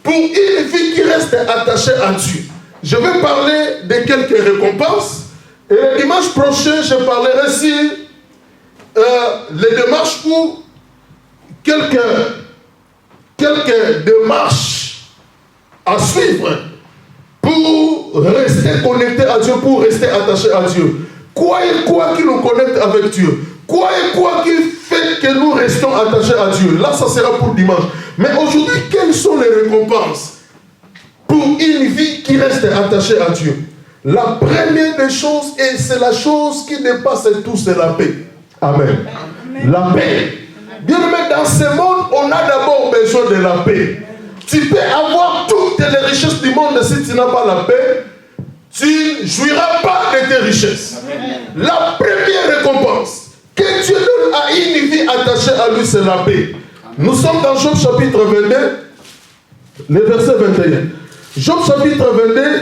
Pour une vie qui reste attachée à Dieu, je vais parler de quelques récompenses et le dimanche prochain, je parlerai sur les démarches ou quelques démarches à suivre pour rester connecté à Dieu, pour rester attaché à Dieu. Quoi et quoi qui nous connecte avec Dieu? Quoi et quoi qui fait que nous restons attachés à Dieu? Là, ça sera pour dimanche. Mais aujourd'hui, quelles sont les récompenses pour une vie qui reste attachée à Dieu? La première des choses, et c'est la chose qui dépasse tout, c'est la paix. Amen. La paix. Bien aimé, dans ce monde, on a d'abord besoin de la paix. Tu peux avoir toutes les richesses du monde, si tu n'as pas la paix, tu ne jouiras pas de tes richesses. La première récompense que Dieu donne à une vie attachée à lui, c'est la paix. Nous sommes dans Job chapitre 22, le verset 21. Job chapitre 22,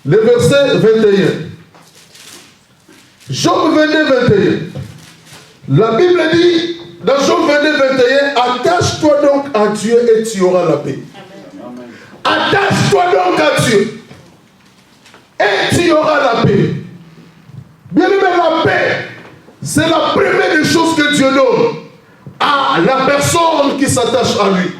le verset 21. Job 22, 21. La Bible dit, dans Job 22, 21, attache-toi donc à Dieu et tu auras la paix. Attache-toi donc à Dieu et tu auras la paix. Bien aimé, la paix, c'est la première des choses que Dieu donne à la personne qui s'attache à lui,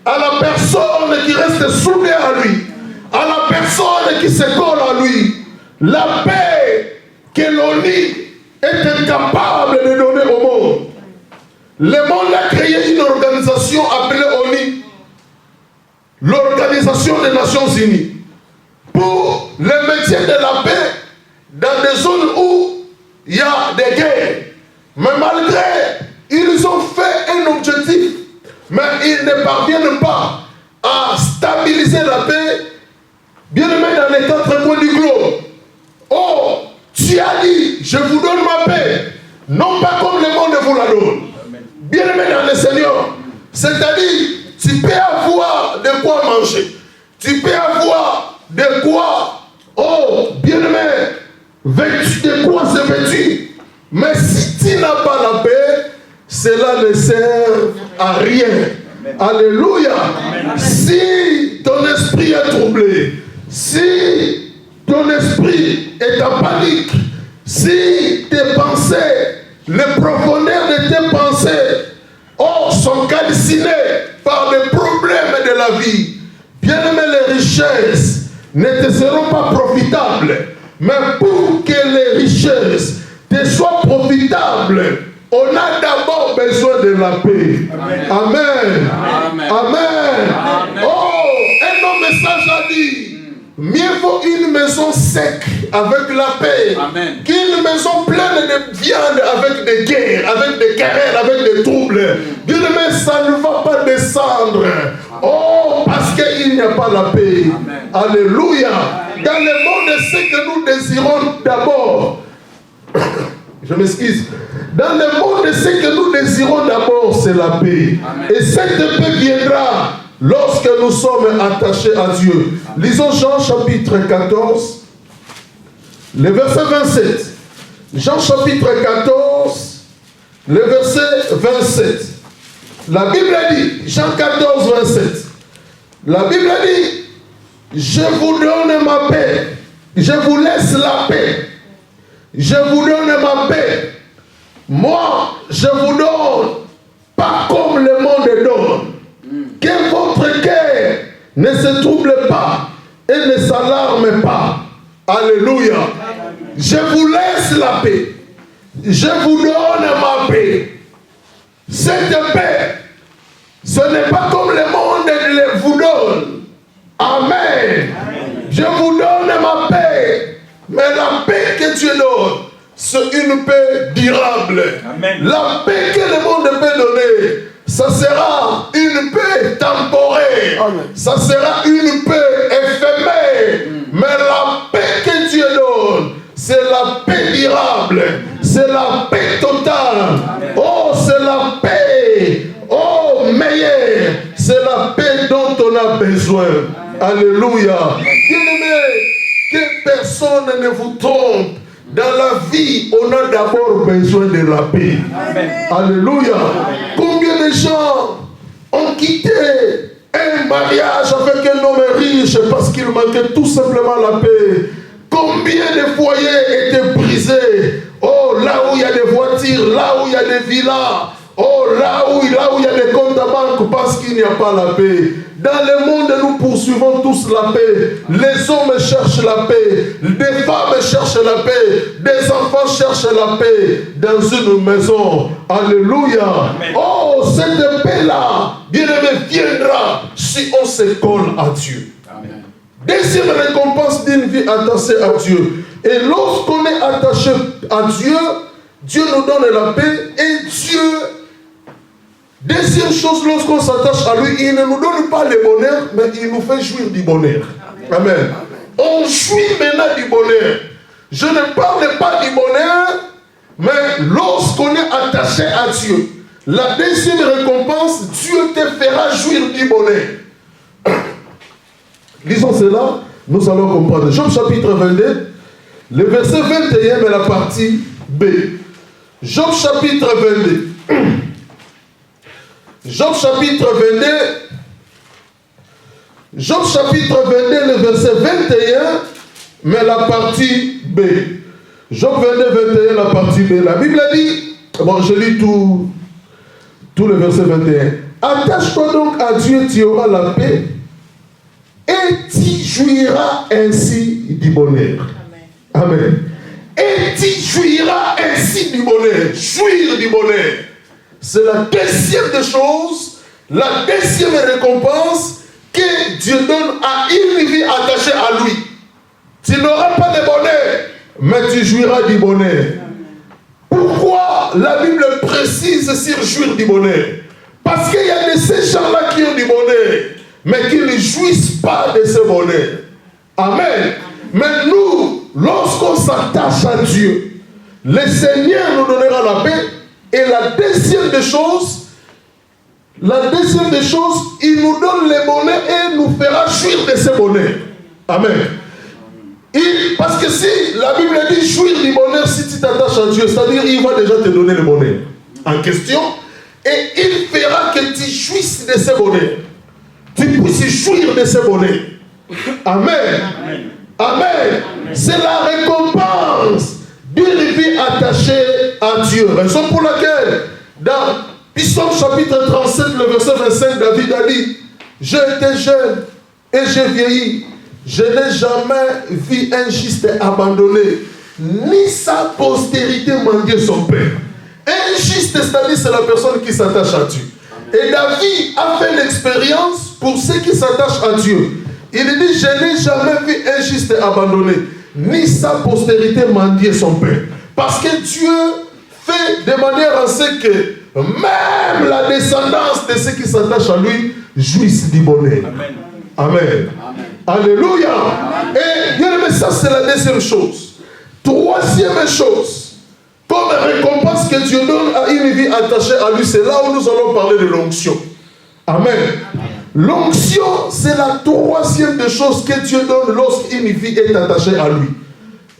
à la personne qui reste soudée à lui, à la personne qui se colle à lui. La paix que l'ONU est incapable de donner au monde. Le monde a créé une organisation appelée ONU, l'Organisation des Nations Unies, pour le maintien de la paix dans des zones où il y a des guerres. Mais malgré, ils ont fait un objectif, mais ils ne parviennent pas à stabiliser la paix, bien aimé, dans les 4 coins du globe. Oh, tu as dit, je vous donne ma paix, non pas comme le monde vous la donne. Bien aimé dans le Seigneur, c'est-à-dire, tu peux avoir de quoi manger, tu peux avoir de quoi, oh, bien aimé, vêtu, de quoi se vêtir. Mais si tu n'as pas la paix, cela ne sert à rien. Amen. Alléluia. Amen. Si ton esprit est troublé, si ton esprit est en panique, si tes pensées, les profondeurs de tes pensées, oh, sont calcinées par les problèmes de la vie, bien aimé, les richesses ne te seront pas profitables. Mais pour que les richesses te soient profitables, on a d'abord besoin de la paix. Amen. Amen. Amen. Amen. Amen. Oh, un autre message a dit, mieux vaut une maison sec avec la paix qu'une maison pleine de viande avec des guerres, avec des querelles, avec des troubles. Bien aimé, ça ne va pas descendre. Oh, parce qu'il n'y a pas la paix. Amen. Alléluia. Dans le monde, ce que nous désirons d'abord, je m'excuse, dans le monde, ce que nous désirons d'abord, c'est la paix. Amen. Et cette paix viendra lorsque nous sommes attachés à Dieu. Lisons Jean chapitre 14, le verset 27. Jean chapitre 14, le verset 27. La Bible dit, Jean 14, 27. La Bible dit, je vous donne ma paix, je vous laisse la paix. Je vous donne ma paix. Moi, je vous donne pas comme le monde donne. Que votre cœur ne se trouble pas et ne s'alarme pas. Alléluia. Je vous laisse la paix. Je vous donne ma paix. Cette paix, ce n'est pas comme le monde vous donne. Amen. Je vous donne ma paix. Mais la paix que Dieu donne, c'est une paix durable. Amen. La paix que le monde peut donner, ça sera une paix temporaire. Amen. Ça sera une paix éphémère. Mais la paix que Dieu donne, c'est la paix besoins. Alléluia. Bien-aimés, que personne ne vous trompe. Dans la vie, on a d'abord besoin de la paix. Amen. Alléluia. Combien de gens ont quitté un mariage avec un homme riche parce qu'il manquait tout simplement la paix? Combien de foyers étaient brisés? Oh, là où il y a des voitures, là où il y a des villas, oh, là où il y a des comptes à banque parce qu'il n'y a pas la paix. Dans le monde, nous poursuivons tous la paix. Les hommes cherchent la paix. Des femmes cherchent la paix. Des enfants cherchent la paix dans une maison. Alléluia. Amen. Oh, cette paix-là, bien-aimé, viendra si on se colle à Dieu. Amen. Deuxième récompense d'une vie attachée à Dieu. Et lorsqu'on est attaché à Dieu, Dieu nous donne la paix et Dieu... Deuxième chose, lorsqu'on s'attache à lui, il ne nous donne pas le bonheur, mais il nous fait jouir du bonheur. Amen. Amen. On jouit maintenant du bonheur. Je ne parle pas du bonheur, mais lorsqu'on est attaché à Dieu, la deuxième récompense, Dieu te fera jouir du bonheur. Lisons cela, nous allons comprendre. Job chapitre 22, le verset 21, mais la partie B. Job chapitre 22. Job chapitre 22, Job chapitre 22, le verset 21, mais la partie B. Job 22, 21, la partie B. La Bible dit, bon, je lis tout le verset 21. Attache-toi donc à Dieu, tu auras la paix, et tu jouiras ainsi du bonheur. Amen. Amen. Et tu jouiras ainsi du bonheur. Jouir du bonheur. C'est la deuxième des choses, la deuxième récompense que Dieu donne à une vie attachée à lui. Tu n'auras pas de bonheur, mais tu jouiras du bonheur. Pourquoi la Bible précise sur jouir du bonheur? Parce qu'il y a de ces gens-là qui ont du bonheur, mais qui ne jouissent pas de ce bonheur. Amen. Mais nous, lorsqu'on s'attache à Dieu, le Seigneur nous donnera la paix. Et la deuxième des choses, il nous donne le bonheur et nous fera jouir de ce bonheur. Amen. Parce que si la Bible dit jouir du bonheur, si tu t'attaches à Dieu, c'est-à-dire il va déjà te donner le bonheur en question et il fera que tu jouisses de ce bonheur. Tu puisses jouir de ce bonheur. Amen. Amen. Amen. C'est la récompense d'une vie attachée à Dieu. Raison pour laquelle, dans Psaume chapitre 37, le verset 25, David a dit, j'ai été jeune et j'ai vieilli. Je n'ai jamais vu un juste abandonné, ni sa postérité mendier son père. Un juste, c'est-à-dire c'est la personne qui s'attache à Dieu. Et David a fait l'expérience pour ceux qui s'attachent à Dieu. Il dit, je n'ai jamais vu un juste abandonné, ni sa postérité mendier son père. Parce que Dieu fait de manière à ce que même la descendance de ceux qui s'attachent à lui jouissent du bonheur. Amen. Amen. Amen. Alléluia. Amen. Et bien aimé, ça c'est la deuxième chose. Troisième chose, comme récompense que Dieu donne à une vie attachée à lui, c'est là où nous allons parler de l'onction. Amen. L'onction, c'est la troisième des choses que Dieu donne lorsqu'une vie est attachée à lui.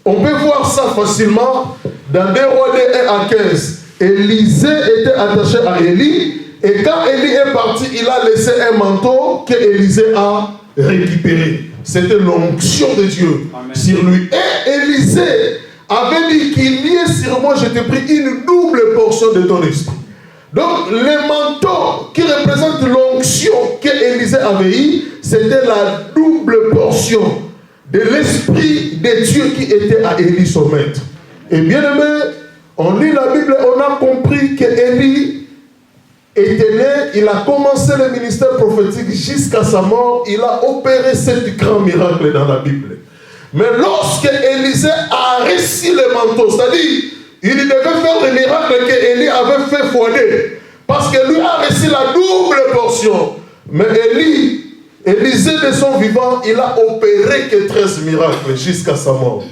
On peut voir ça facilement dans 2 Rois 1 à 15. Élisée était attaché à Élie, et quand Élie est parti, il a laissé un manteau que Élisée a récupéré. C'était l'onction de Dieu. Amen. Sur lui. Et Élisée avait dit qu'il y ait sur moi, je t'ai pris une double portion de ton esprit. Donc, le manteau qui représente l'onction qu'Élisée avait eu, c'était la double portion de l'esprit de Dieu qui était à Élie son maître. Et bien aimé, on lit la Bible, on a compris qu'Élie était né, il a commencé le ministère prophétique jusqu'à sa mort, il a opéré 7 grands miracles dans la Bible. Mais lorsque Élisée a reçu le manteau, c'est-à-dire, il devait faire le miracle qu'Élie avait fait foiner, parce que lui a reçu la double portion. Mais Élisée de son vivant, il a opéré que 13 miracles jusqu'à sa mort.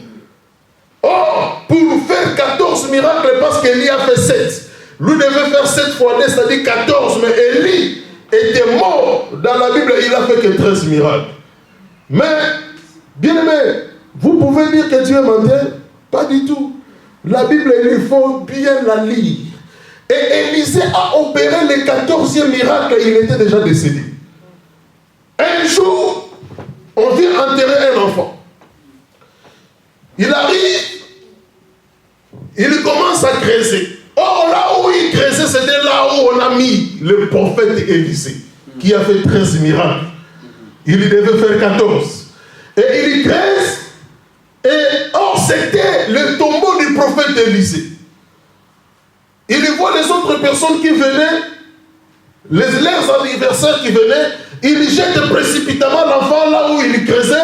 Or, pour faire 14 miracles, parce qu'Élie a fait 7. Lui devait faire 7 fois 2, c'est-à-dire 14. Mais Élie, était mort, dans la Bible, il a fait que 13 miracles. Mais, bien aimé, vous pouvez dire que Dieu mentait? Pas du tout. La Bible, il faut bien la lire. Et Élisée a opéré le 14e miracle, il était déjà décédé. Un jour, on vient enterrer un enfant. Il arrive, il commence à creuser. Or, là où il creusait, c'était là où on a mis le prophète Élisée, qui a fait 13 miracles. Il devait faire 14. Et il creuse, et or, c'était le tombeau du prophète Élisée. Il voit les autres personnes qui venaient, leurs adversaires qui venaient, il jette précipitamment l'enfant là où il creusait,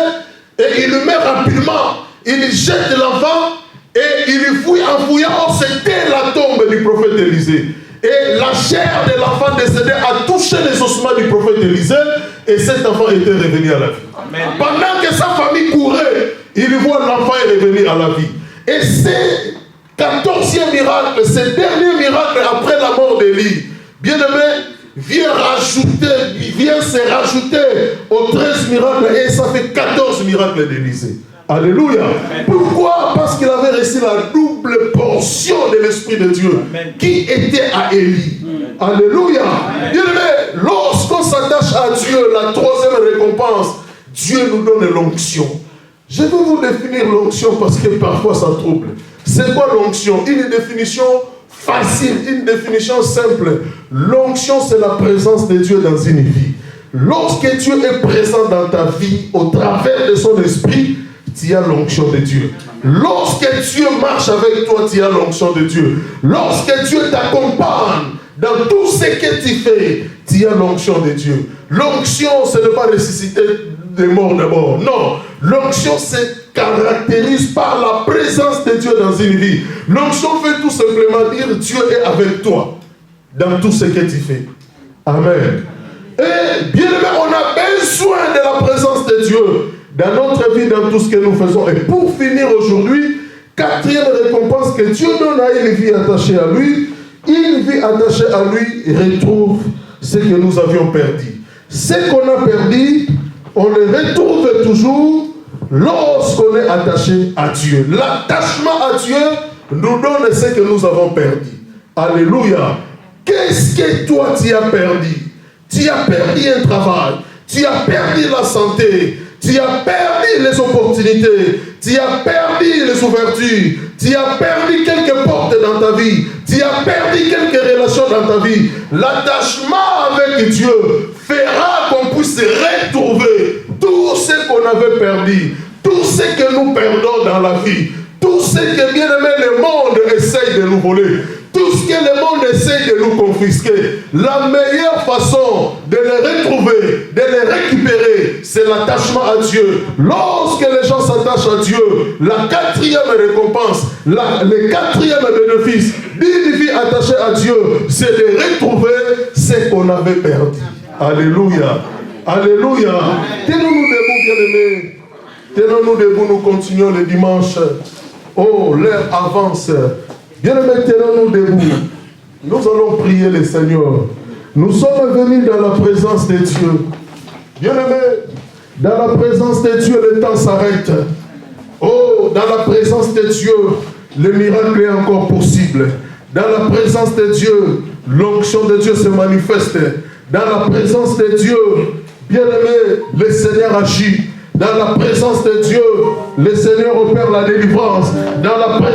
et il le met rapidement. Il jette l'enfant, et il fouille en fouillant. Or, c'était la tombe du prophète Élisée. Et la chair de l'enfant décédé a touché les ossements du prophète Élisée, et cet enfant était revenu à la vie. Amen. Pendant que sa famille courait, il voit l'enfant est revenu à la vie. Et c'est 14e miracle, ce dernier miracle après la mort d'Élie, bien aimé, vient se rajouter aux 13 miracles, et ça fait 14 miracles d'Élisée. Alléluia. Amen. Pourquoi? Parce qu'il avait reçu la double portion de l'Esprit de Dieu. Amen. Qui était à Élie. Alléluia. Bien aimé, lorsqu'on s'attache à Dieu, la troisième récompense, Dieu nous donne l'onction. Je vais vous définir l'onction parce que parfois ça trouble. C'est quoi l'onction? Une définition facile, une définition simple. L'onction, c'est la présence de Dieu dans une vie. Lorsque Dieu est présent dans ta vie, au travers de son esprit, tu as l'onction de Dieu. Lorsque Dieu marche avec toi, tu as l'onction de Dieu. Lorsque Dieu t'accompagne dans tout ce que tu fais, tu as l'onction de Dieu. L'onction, ce n'est pas ressusciter des morts d'abord. Non. L'onction se caractérise par la présence de Dieu dans une vie. L'onction veut tout simplement dire Dieu est avec toi dans tout ce que tu fais. Amen. Et bien aimé, on a besoin de la présence de Dieu dans notre vie, dans tout ce que nous faisons. Et pour finir aujourd'hui, quatrième récompense que Dieu donne à une vie attachée à lui. Une vie attachée à lui retrouve ce que nous avions perdu. Ce qu'on a perdu, on le retrouve toujours lorsqu'on est attaché à Dieu. L'attachement à Dieu nous donne ce que nous avons perdu. Alléluia. Qu'est-ce que toi tu as perdu? Tu as perdu un travail. Tu as perdu la santé. Tu as perdu les opportunités. Tu as perdu les ouvertures. Tu as perdu quelques portes dans ta vie. Tu as perdu quelques relations dans ta vie. L'attachement avec Dieu fera qu'on puisse retrouver tout ce qu'on avait perdu, tout ce que nous perdons dans la vie, tout ce que, bien aimé, le monde essaye de nous voler, tout ce que le monde essaye de nous confisquer. La meilleure façon de les retrouver, de les récupérer, c'est l'attachement à Dieu. Lorsque les gens s'attachent à Dieu, la quatrième récompense, le quatrième bénéfice d'une vie attachée à Dieu, c'est de retrouver ce qu'on avait perdu. Alléluia. Alléluia. Tenons-nous debout, bien-aimés. Tenons-nous debout, nous continuons le dimanche. Oh, l'heure avance. Bien-aimés, tenons-nous debout. Nous allons prier le Seigneur. Nous sommes venus dans la présence de Dieu. Bien-aimés, dans la présence de Dieu, le temps s'arrête. Oh, dans la présence de Dieu, le miracle est encore possible. Dans la présence de Dieu, l'onction de Dieu se manifeste. Dans la présence de Dieu, bien-aimé, le Seigneur agit. Dans la présence de Dieu, le Seigneur opère la délivrance. Dans la présence